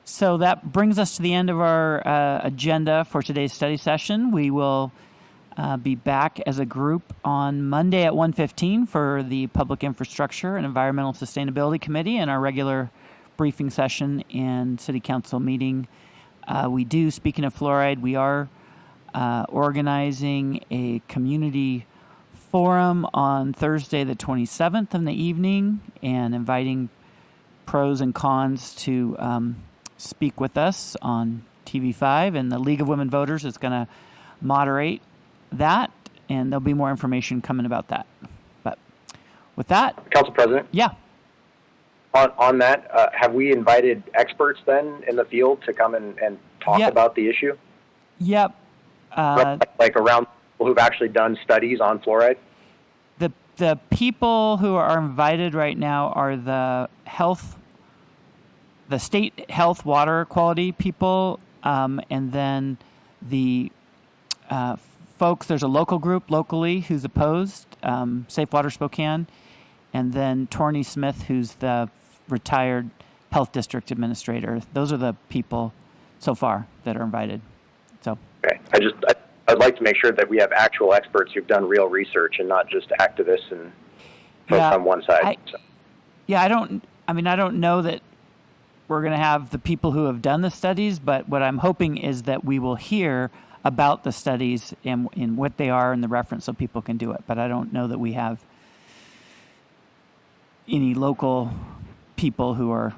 So that brings us to the end of our agenda for today's study session. We will be back as a group on Monday at 1:15 for the Public Infrastructure and Environmental Sustainability Committee and our regular briefing session and City Council meeting. Speaking of fluoride, we are organizing a community forum on Thursday the 27th in the evening and inviting pros and cons to speak with us on TV5, and the League of Women Voters is going to moderate that, and there'll be more information coming about that. But with that, Council President? Yeah. On that, have we invited experts then in the field to come and talk about the issue? Yep. Like around people who've actually done studies on fluoride? The people who are invited right now are the state health water quality people, and then the folks, there's a local group locally who's opposed, Safe Water Spokane, and then Torney Smith, who's the retired health district administrator. Those are the people so far that are invited. So. Okay. I'd like to make sure that we have actual experts who've done real research and not just activists and folks on one side. I don't know that we're going to have the people who have done the studies, but what I'm hoping is that we will hear about the studies and what they are and the reference so people can do it. But I don't know that we have any local people who are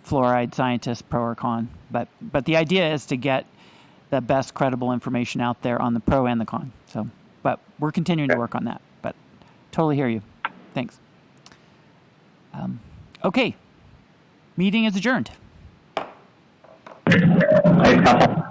fluoride scientists, pro or con. But the idea is to get the best credible information out there on the pro and the con. So, but we're continuing to work on that. But totally hear you. Thanks. Okay. Meeting is adjourned. Thanks, Council.